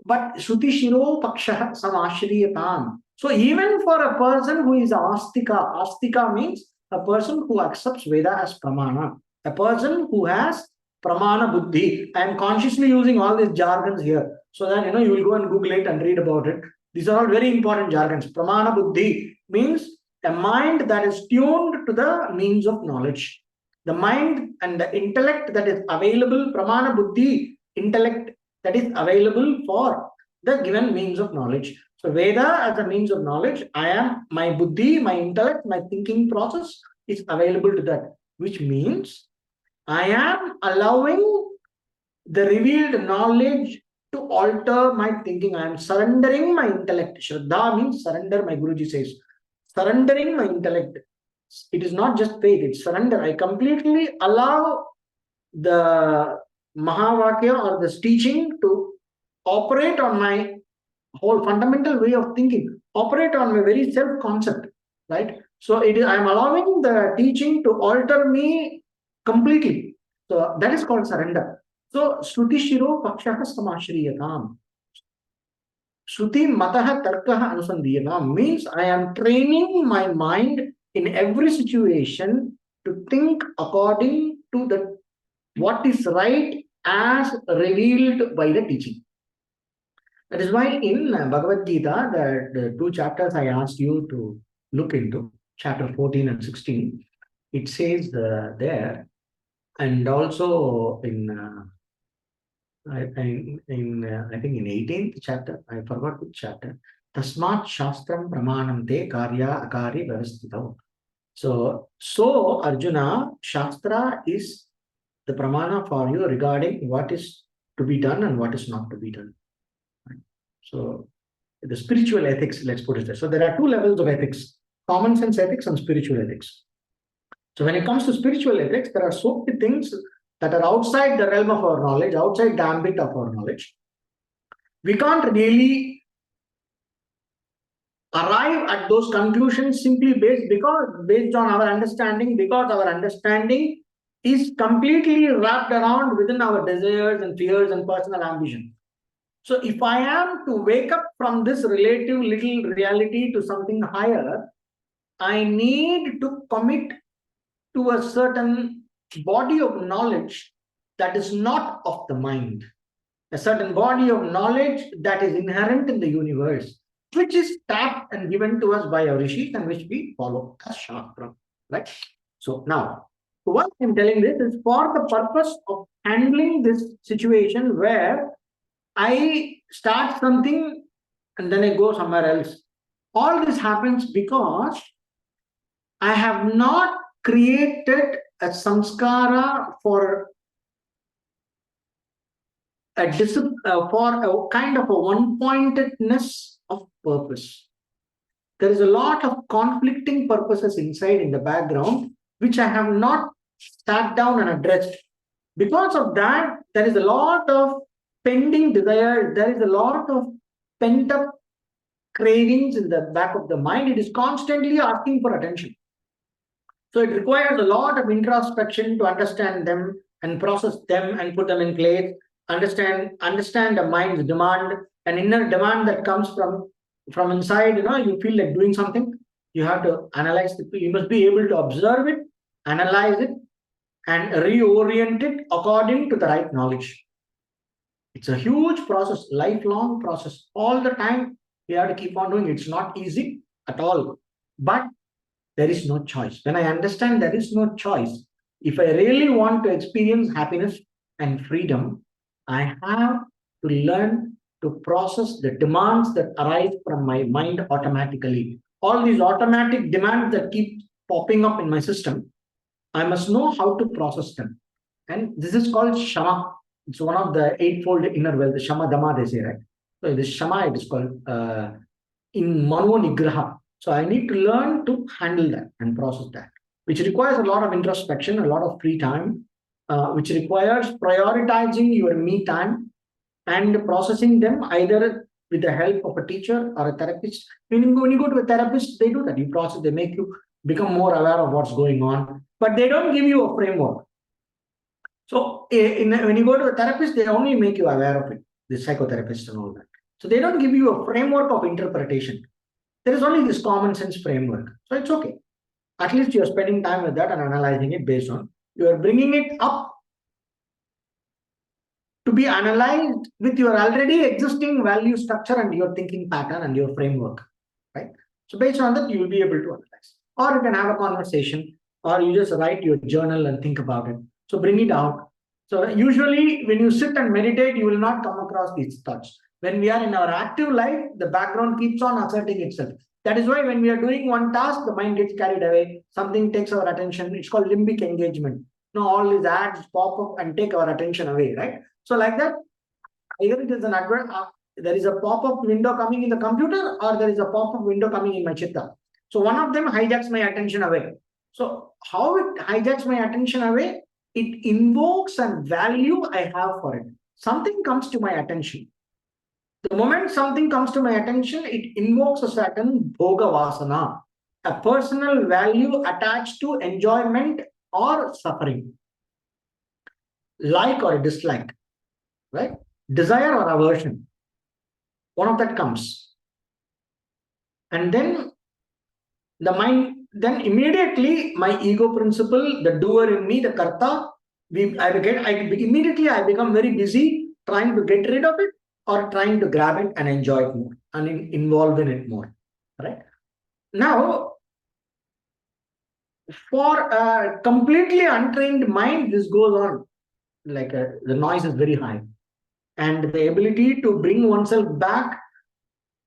But Shruti Shiro Paksha Samashriyatam. So even for a person who is Astika, Astika means a person who accepts Veda as Pramana, a person who has Pramana Buddhi. I am consciously using all these jargons here so that you will go and Google it and read about it. These are all very important jargons. Pramana Buddhi means a mind that is tuned to the means of knowledge. The mind and the intellect that is available, Pramana Buddhi, intellect that is available for the given means of knowledge. So Veda as a means of knowledge, I am, my Buddhi, my intellect, my thinking process is available to that, which means I am allowing the revealed knowledge to alter my thinking. I am surrendering my intellect. Shraddha means surrender, my Guruji says. Surrendering my intellect. It is not just faith, it's surrender. I completely allow the Mahavakya or this teaching to operate on my whole fundamental way of thinking, operate on my very self-concept, right? So I am allowing the teaching to alter me completely. So that is called surrender. So Shruti Shiro Pakshaha Samashriyatam. Shruti Mataha Tarkaha Anusandhiyanam means I am training my mind in every situation to think according to what is right as revealed by the teaching. That is why in Bhagavad Gita, the two chapters I asked you to look into, chapter 14 and 16, it says there, and also in I think in 18th chapter, I forgot which chapter, Tasmat Shastram Pramanante Karya Akari Vyavastitav. So Arjuna, Shastra is the pramana for you regarding what is to be done and what is not to be done. So the spiritual ethics, let's put it there. So there are two levels of ethics, common sense ethics and spiritual ethics. So when it comes to spiritual ethics, there are so many things that are outside the realm of our knowledge, outside the ambit of our knowledge. We can't really arrive at those conclusions simply based on our understanding, because our understanding is completely wrapped around within our desires and fears and personal ambition. So if I am to wake up from this relative little reality to something higher, I need to commit to a certain body of knowledge that is not of the mind. a certain body of knowledge that is inherent in the universe, which is tapped and given to us by our rishis and which we follow as Shastra, right? So now, why I'm telling this is for the purpose of handling this situation where I start something and then I go somewhere else. All this happens because I have not created a samskara for for a kind of a one-pointedness of purpose. There is a lot of conflicting purposes inside in the background, which I have not sat down and addressed. Because of that, there is a lot of pending desire, there is a lot of pent-up cravings in the back of the mind. It is constantly asking for attention. So it requires a lot of introspection to understand them and process them and put them in place. Understand the mind's demand, an inner demand that comes from inside. You feel like doing something. You have to analyze it. You must be able to observe it, analyze it, and reorient it according to the right knowledge. It's a huge process, lifelong process. All the time, you have to keep on doing it. It's not easy at all. But there is no choice. When I understand there is no choice, if I really want to experience happiness and freedom, I have to learn to process the demands that arise from my mind automatically. All these automatic demands that keep popping up in my system, I must know how to process them. And this is called Shama. It's one of the eightfold inner wealth, the Shama Dhamma, they say, right? So this Shama, it is called in Mano Nigraha. So I need to learn to handle that and process that, which requires a lot of introspection, a lot of free time, which requires prioritizing your me time and processing them either with the help of a teacher or a therapist. When you go to a therapist, they do that. You process, they make you become more aware of what's going on, but they don't give you a framework. So when you go to a therapist, they only make you aware of it, the psychotherapist and all that. So they don't give you a framework of interpretation. There is only this common sense framework. So it's okay. At least you're spending time with that and analyzing it based on, you are bringing it up to be analyzed with your already existing value structure and your thinking pattern and your framework, right? So based on that, you will be able to analyze. Or you can have a conversation, or you just write your journal and think about it. So bring it out. So usually when you sit and meditate, you will not come across these thoughts. When we are in our active life, the background keeps on asserting itself. That is why when we are doing one task, the mind gets carried away. Something takes our attention. It's called limbic engagement. All these ads pop up and take our attention away, right? So like that, either it is an advert, there is a pop-up window coming in the computer, or there is a pop-up window coming in my chitta. So one of them hijacks my attention away. So how it hijacks my attention away? It invokes a value I have for it. Something comes to my attention. The moment something comes to my attention, it invokes a certain bhoga vasana, a personal value attached to enjoyment or suffering, like or dislike, right? Desire or aversion. One of that comes. And then the mind, then immediately my ego principle, the doer in me, the karta, immediately I become very busy trying to get rid of it or trying to grab it and enjoy it more and involve in it more, right? Now, for a completely untrained mind, this goes on. Like the noise is very high. And the ability to bring oneself back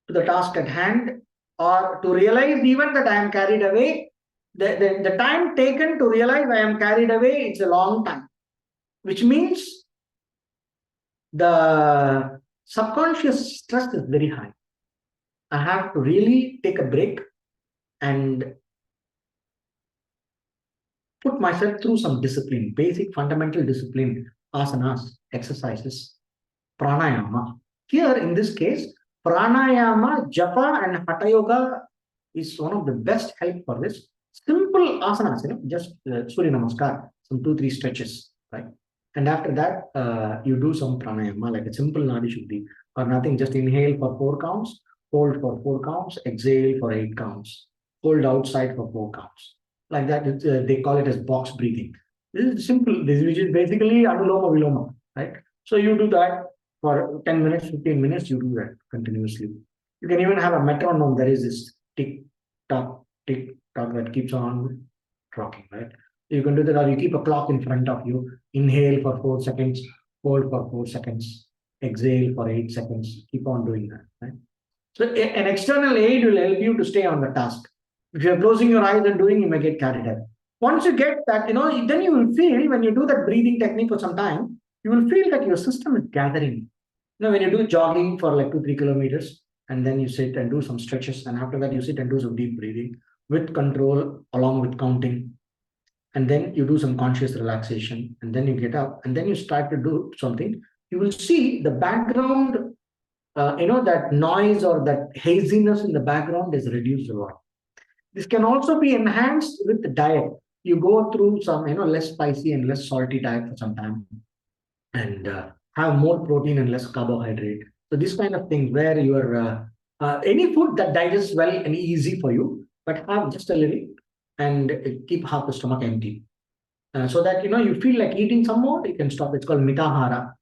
to the task at hand, or to realize even that I am carried away, the time taken to realize I am carried away, it's a long time, which means the subconscious stress is very high. I have to really take a break and put myself through some discipline, basic fundamental discipline, asanas, exercises, pranayama. Here in this case, pranayama, japa and hatha yoga is one of the best help for this. Simple asanas, just Surya Namaskar, some 2-3 stretches, right? And after that, you do some pranayama, like a simple nadi shuddhi, or nothing, just inhale for 4 counts, hold for 4 counts, exhale for 8 counts, hold outside for 4 counts. Like that, they call it as box breathing. This is simple, which is basically anuloma viloma, right? So you do that. for 10 minutes, 15 minutes, you do that continuously. You can even have a metronome. There is this tick tock that keeps on rocking, right? You can do that, or you keep a clock in front of you. Inhale for 4 seconds, hold for 4 seconds, exhale for 8 seconds. Keep on doing that, right? So an external aid will help you to stay on the task. If you're closing your eyes and doing, you may get carried away. Once you get that, then you will feel, when you do that breathing technique for some time, you will feel that your system is gathering. When you do jogging for like 2-3 kilometers, and then you sit and do some stretches, and after that you sit and do some deep breathing with control along with counting, and then you do some conscious relaxation, and then you get up, and then you start to do something, you will see the background, that noise or that haziness in the background is reduced a lot. This can also be enhanced with the diet. You go through some, less spicy and less salty diet for some time, and have more protein and less carbohydrate. So this kind of thing where you are any food that digests well and easy for you, but have just a little, and keep half the stomach empty. So that you feel like eating some more, you can stop. It's called mitahara.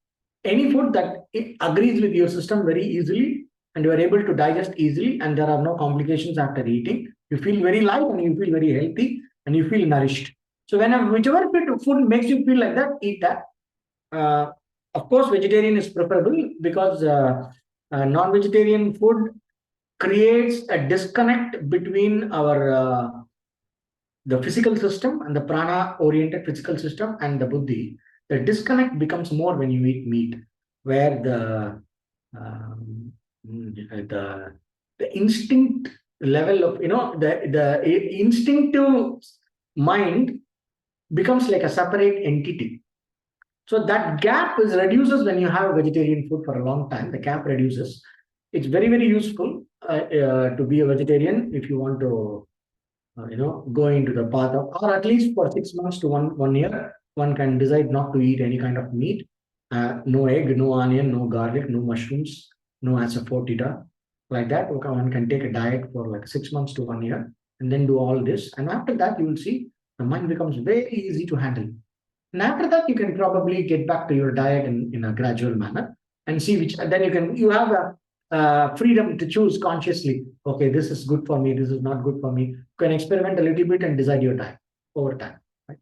Any food that it agrees with your system very easily, and you are able to digest easily, and there are no complications after eating, you feel very light and you feel very healthy and you feel nourished. So whichever food makes you feel like that, eat that. Of course, vegetarian is preferable, because non-vegetarian food creates a disconnect between our the physical system and the prana-oriented physical system and the buddhi. The disconnect becomes more when you eat meat, where the instinct level of the instinctive mind becomes like a separate entity. So that gap reduces when you have vegetarian food for a long time. The gap reduces. It's very, very useful to be a vegetarian if you want to, go into the path of, or at least for 6 months to one year, one can decide not to eat any kind of meat, no egg, no onion, no garlic, no mushrooms, no asafoetida. Like that, one can take a diet for like 6 months to 1 year, and then do all this. And after that, you will see the mind becomes very easy to handle. And after that, you can probably get back to your diet in a gradual manner and see which, and then you have a freedom to choose consciously. Okay, this is good for me, this is not good for me. You can experiment a little bit and decide your diet over time. Right?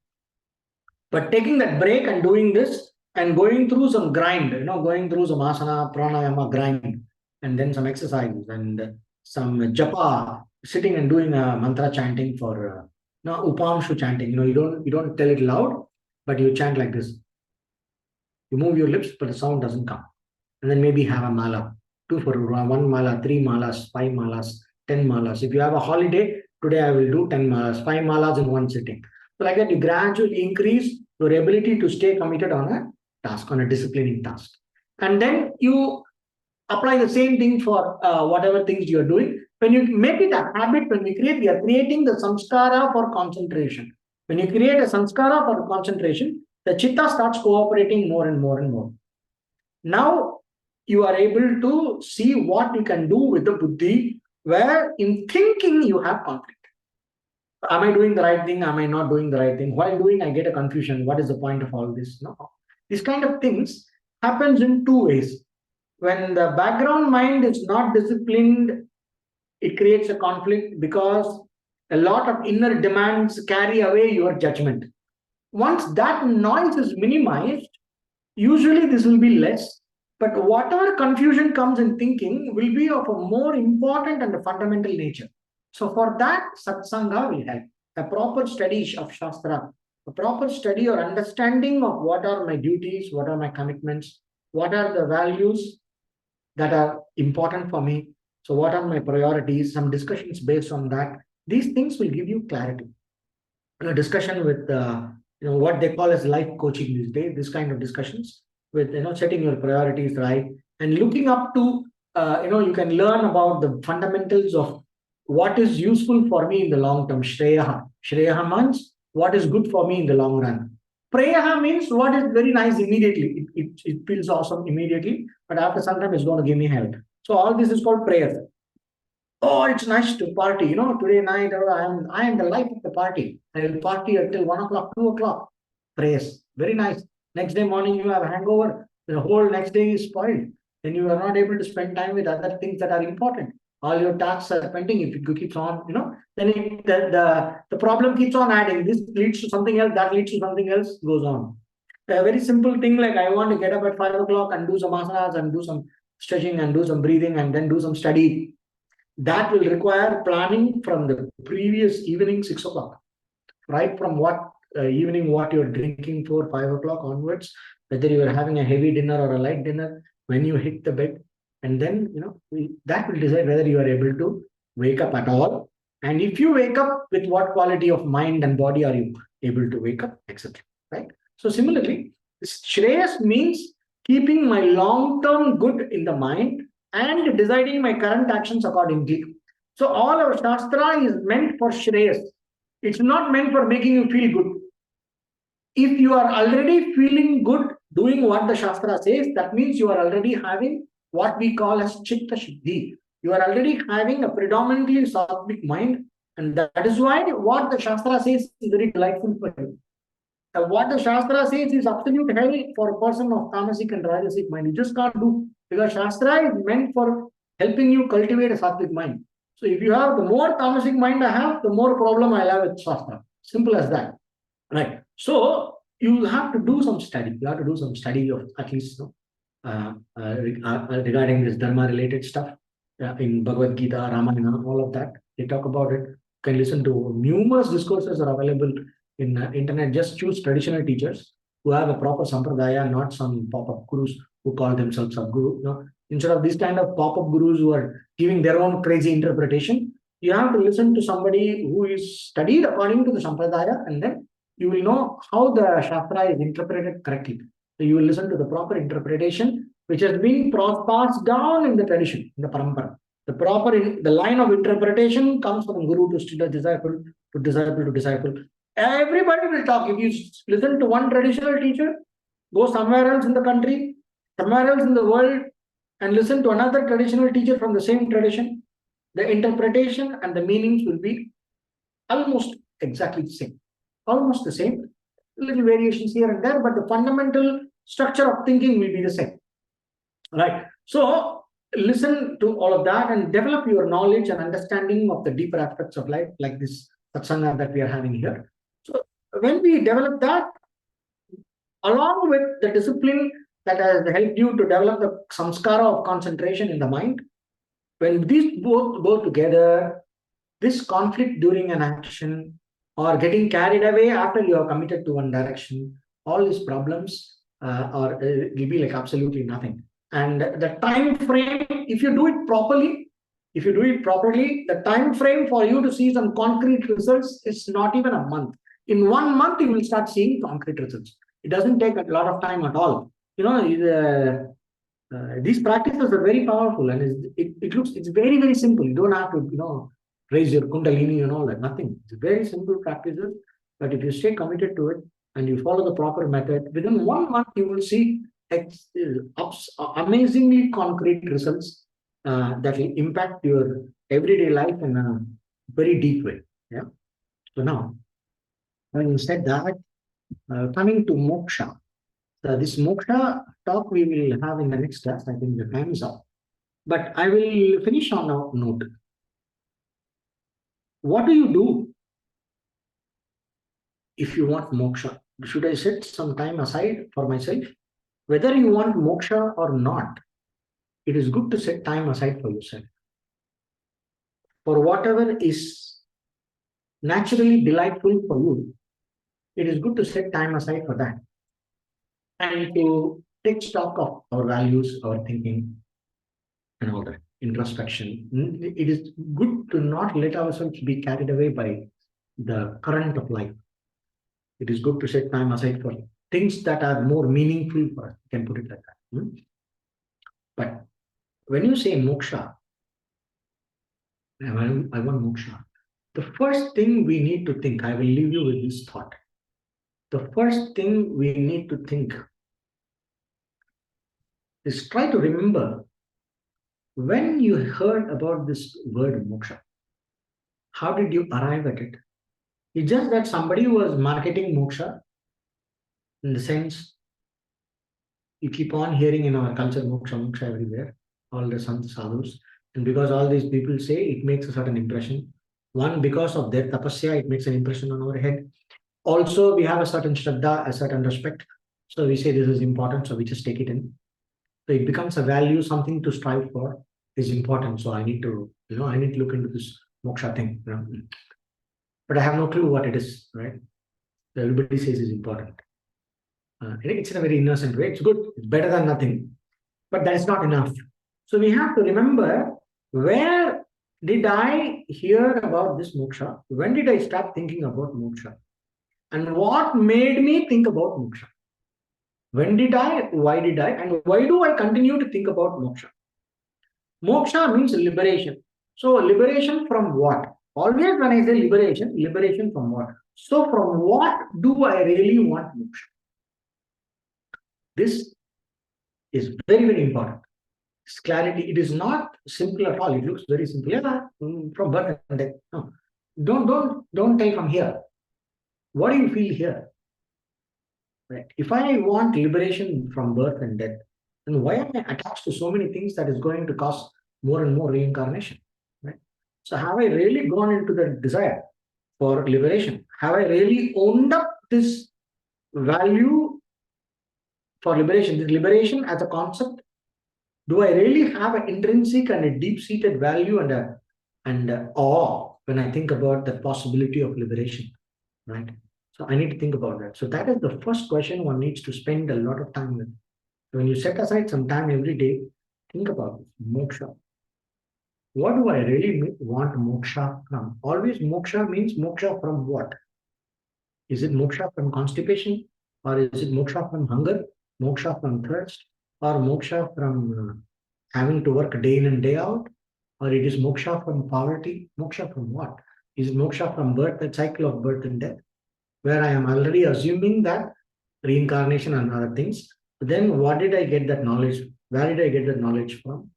But taking that break and doing this and going through some grind, going through some asana, pranayama grind, and then some exercises and some japa, sitting and doing a mantra chanting for upamshu chanting. You don't tell it loud, but you chant like this. You move your lips, but the sound doesn't come. And then maybe have a mala, 2 for 1 mala, 3 malas, 5 malas, 10 malas. If you have a holiday, today I will do 10 malas, 5 malas in one sitting. So like that, you gradually increase your ability to stay committed on a task, on a disciplining task. And then you apply the same thing for whatever things you're doing. When you make it a habit, when we are creating the samskara for concentration. When you create a samskara for concentration, the chitta starts cooperating more and more and more. Now you are able to see what you can do with the buddhi, where in thinking you have conflict. Am I doing the right thing? Am I not doing the right thing? While doing, I get a confusion. What is the point of all this? No. These kind of things happens in 2 ways. When the background mind is not disciplined, it creates a conflict because a lot of inner demands carry away your judgment. Once that noise is minimized, usually this will be less, but whatever confusion comes in thinking will be of a more important and a fundamental nature. So for that, satsanga will help. A proper study of Shastra, a proper study or understanding of what are my duties, what are my commitments, what are the values that are important for me. So what are my priorities? Some discussions based on that. These things will give you clarity. Discussion with what they call as life coaching these days. This kind of discussions with setting your priorities right and looking up to you can learn about the fundamentals of what is useful for me in the long term. Shreyaha means what is good for me in the long run. Preyaha means what is very nice immediately. It feels awesome immediately, but after some time it's going to give me health. So all this is called prayer. Oh, it's nice to party. Today night I am the life of the party. I will party until 1 o'clock, 2 o'clock. Prayers. Very nice. Next day morning you have a hangover. The whole next day is spoiled. Then you are not able to spend time with other things that are important. All your tasks are pending. If it keeps on, then the problem keeps on adding. This leads to something else, that leads to something else, goes on. A very simple thing like I want to get up at 5 o'clock and do some asanas and do some stretching and do some breathing and then do some study. That will require planning from the previous evening, 6 o'clock, right from what evening, what you're drinking for 5 o'clock onwards, whether you are having a heavy dinner or a light dinner, when you hit the bed, and then that will decide whether you are able to wake up at all. And if you wake up, with what quality of mind and body are you able to wake up, etc. Right? So similarly, Shreyas means keeping my long-term good in the mind and deciding my current actions accordingly. So all our Shastra is meant for Shreyas. It's not meant for making you feel good. If you are already feeling good doing what the Shastra says, that means you are already having what we call as Chitta Shuddhi. You are already having a predominantly sattvic mind, and that is why what the Shastra says is very delightful for you. What the Shastra says is absolute hell for a person of tamasic and rajasic mind. You just can't do, because Shastra is meant for helping you cultivate a sattvic mind. So if you have the more tamasic mind I have, the more problem I'll have with Shastra. Simple as that. Right. So you have to do some study. You have to do some study of at least regarding this Dharma related stuff in Bhagavad Gita, Ramayana, all of that. They talk about it. You can listen to numerous discourses are available in internet. Just choose traditional teachers who have a proper sampradaya, not some pop-up gurus who call themselves Sadguru. Instead of these kind of pop-up gurus who are giving their own crazy interpretation, you have to listen to somebody who is studied according to the sampradaya, and then you will know how the Shastra is interpreted correctly. So you will listen to the proper interpretation, which has been passed down in the tradition, in the parampara. The line of interpretation comes from guru to disciple, to disciple to disciple. Everybody will talk. If you listen to one traditional teacher, go somewhere else in the country, somewhere else in the world, and listen to another traditional teacher from the same tradition, the interpretation and the meanings will be almost exactly the same. Almost the same. Little variations here and there, but the fundamental structure of thinking will be the same. Right. So listen to all of that and develop your knowledge and understanding of the deeper aspects of life, like this satsanga that we are having here. So when we develop that, along with the discipline that has helped you to develop the samskara of concentration in the mind, when these both go together, this conflict during an action or getting carried away after you are committed to one direction, all these problems will be like absolutely nothing. And the time frame, if you do it properly, the time frame for you to see some concrete results is not even a month. In 1 month, you will start seeing concrete results. It doesn't take a lot of time at all. These practices are very powerful, and it's very, very simple. You don't have to raise your kundalini and all that. Nothing. It's very simple practices, but if you stay committed to it and you follow the proper method, within 1 month you will see amazingly concrete results that will impact your everyday life in a very deep way. Yeah. So now, having said that, coming to moksha. This moksha talk we will have in the next class. I think the time is up. But I will finish on a note. What do you do if you want moksha? Should I set some time aside for myself? Whether you want moksha or not, it is good to set time aside for yourself. For whatever is naturally delightful for you, it is good to set time aside for that. And to take stock of our values, our thinking, and all that introspection. It is good to not let ourselves be carried away by the current of life. It is good to set time aside for things that are more meaningful for us. You can put it like that. But when you say moksha, I want moksha. The first thing we need to think, I will leave you with this thought. The first thing we need to think is try to remember when you heard about this word moksha. How did you arrive at it? It's just that somebody was marketing moksha in the sense you keep on hearing in our culture, moksha, moksha everywhere, all the sants, sadhus. And because all these people say, it makes a certain impression. One, because of their tapasya, it makes an impression on our head. Also, we have a certain shraddha, a certain respect. So we say this is important, so we just take it in. So it becomes a value, something to strive for is important. So I need to, I need to look into this moksha thing. But I have no clue what it is, right? So everybody says it's important. It's in a very innocent way. It's good. It's better than nothing. But that is not enough. So we have to remember, where did I hear about this moksha? When did I start thinking about moksha? And what made me think about moksha? When did I? Why did I? And why do I continue to think about moksha? Moksha means liberation. So liberation from what? Always when I say liberation, liberation from what? So from what do I really want moksha? This is very, very important. This clarity, it is not simple at all. It looks very simple. Yeah, from birth and death. No. Don't tell from here. What do you feel here? Right. If I want liberation from birth and death, then why am I attached to so many things that is going to cause more and more reincarnation? Right. So have I really gone into the desire for liberation? Have I really owned up this value for liberation? This liberation as a concept, do I really have an intrinsic and a deep-seated value and awe when I think about the possibility of liberation, right? So I need to think about that. So that is the first question one needs to spend a lot of time with. So when you set aside some time every day, think about moksha. What do I really want moksha from? Always moksha means moksha from what? Is it moksha from constipation? Or is it moksha from hunger? Moksha from thirst? Or moksha from having to work day in and day out? Or it is moksha from poverty? Moksha from what? Is it moksha from birth, the cycle of birth and death, where I am already assuming that reincarnation and other things? Then what did I get that knowledge? Where did I get that knowledge from?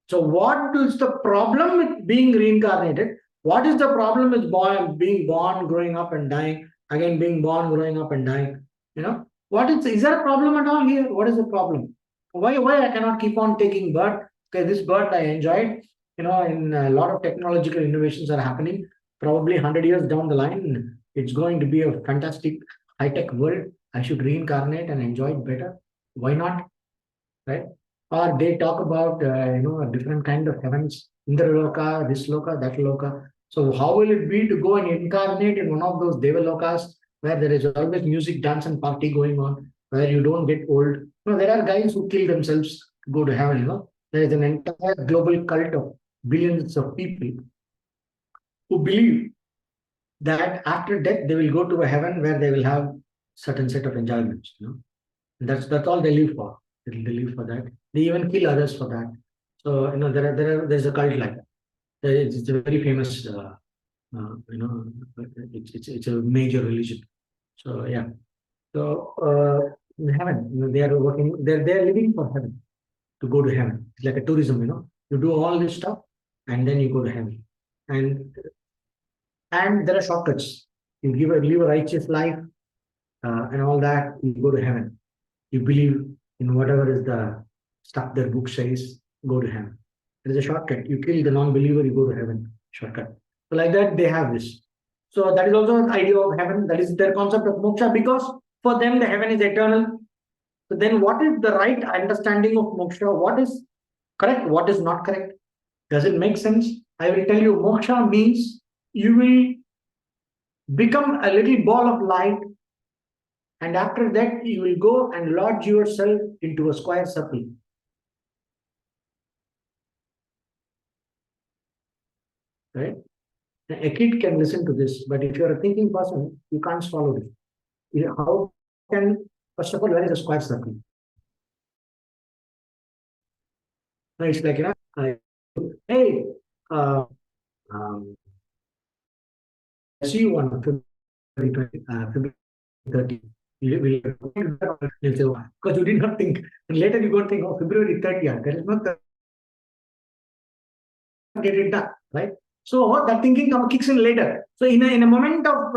So what is the problem with being reincarnated? What is the problem with being born, growing up and dying, again being born, growing up and dying? What is there a problem at all here? What is the problem? Why I cannot keep on taking birth? Okay, this birth I enjoyed. In a lot of technological innovations are happening. Probably 100 years down the line, it's going to be a fantastic high-tech world. I should reincarnate and enjoy it better. Why not? Right? Or they talk about a different kind of heavens, Indraloka, this loka, that loka. So how will it be to go and incarnate in one of those Devalokas where there is always music, dance, and party going on, where you don't get old? There are guys who kill themselves to go to heaven. There is an entire global cult of billions of people who believe that after death they will go to a heaven where they will have certain set of enjoyments. That's all they live for. They live for that. They even kill others for that. So there's a cult like that. It's a very famous. It's a major religion. So yeah. So in heaven, they are working. They're living for heaven, to go to heaven. It's like a tourism. You do all this stuff, and then you go to heaven. And there are shortcuts. You live a righteous life, and all that. You go to heaven. You believe in whatever is the stuff their book says, go to heaven. There is a shortcut. You kill the non-believer, you go to heaven. Shortcut. So like that, they have this. So that is also an idea of heaven. That is their concept of moksha, because for them the heaven is eternal. So then what is the right understanding of moksha? What is correct? What is not correct? Does it make sense? I will tell you, moksha means you will become a little ball of light, and after that you will go and lodge yourself into a square circle. Right? A kid can listen to this, but if you're a thinking person, you can't swallow it. How can, first of all, where is a square circle? It's like, hey, I see you on February 30. You'll say, because you did not think. And later you go think, oh, February 30th. There is not get it done, right? So that thinking kicks in later. So in a moment of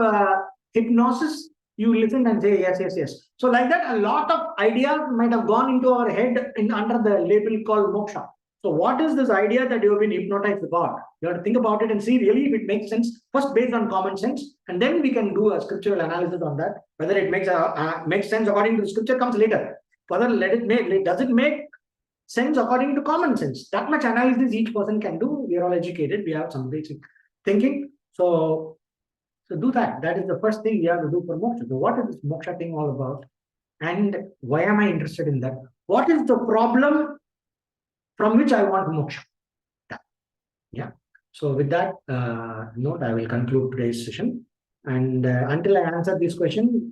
hypnosis, you listen and say yes, yes, yes. So like that, a lot of ideas might have gone into our head under the label called moksha. So what is this idea that you have been hypnotized about? You have to think about it and see really if it makes sense, first based on common sense, and then we can do a scriptural analysis on that. Whether it makes sense according to the scripture comes later. Further, does it make sense according to common sense? That much analysis each person can do. We are all educated. We have some basic thinking. So do that. That is the first thing we have to do for moksha. So what is this moksha thing all about? And why am I interested in that? What is the problem from which I want moksha? Yeah. So with that note, I will conclude today's session. And until I answer this question,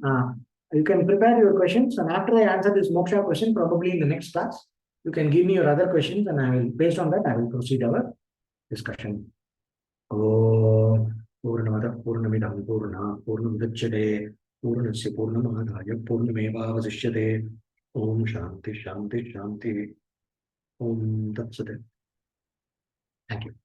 you can prepare your questions. And after I answer this moksha question, probably in the next class, you can give me your other questions, and I will, based on that, I will proceed our discussion. Om Purnamada Purnamidam Purna Purnamudachyate Purnasya Purnamadaya Purnamevavasishyate. Om Shanti Shanti Shanti. Om Tat Sat. Thank you.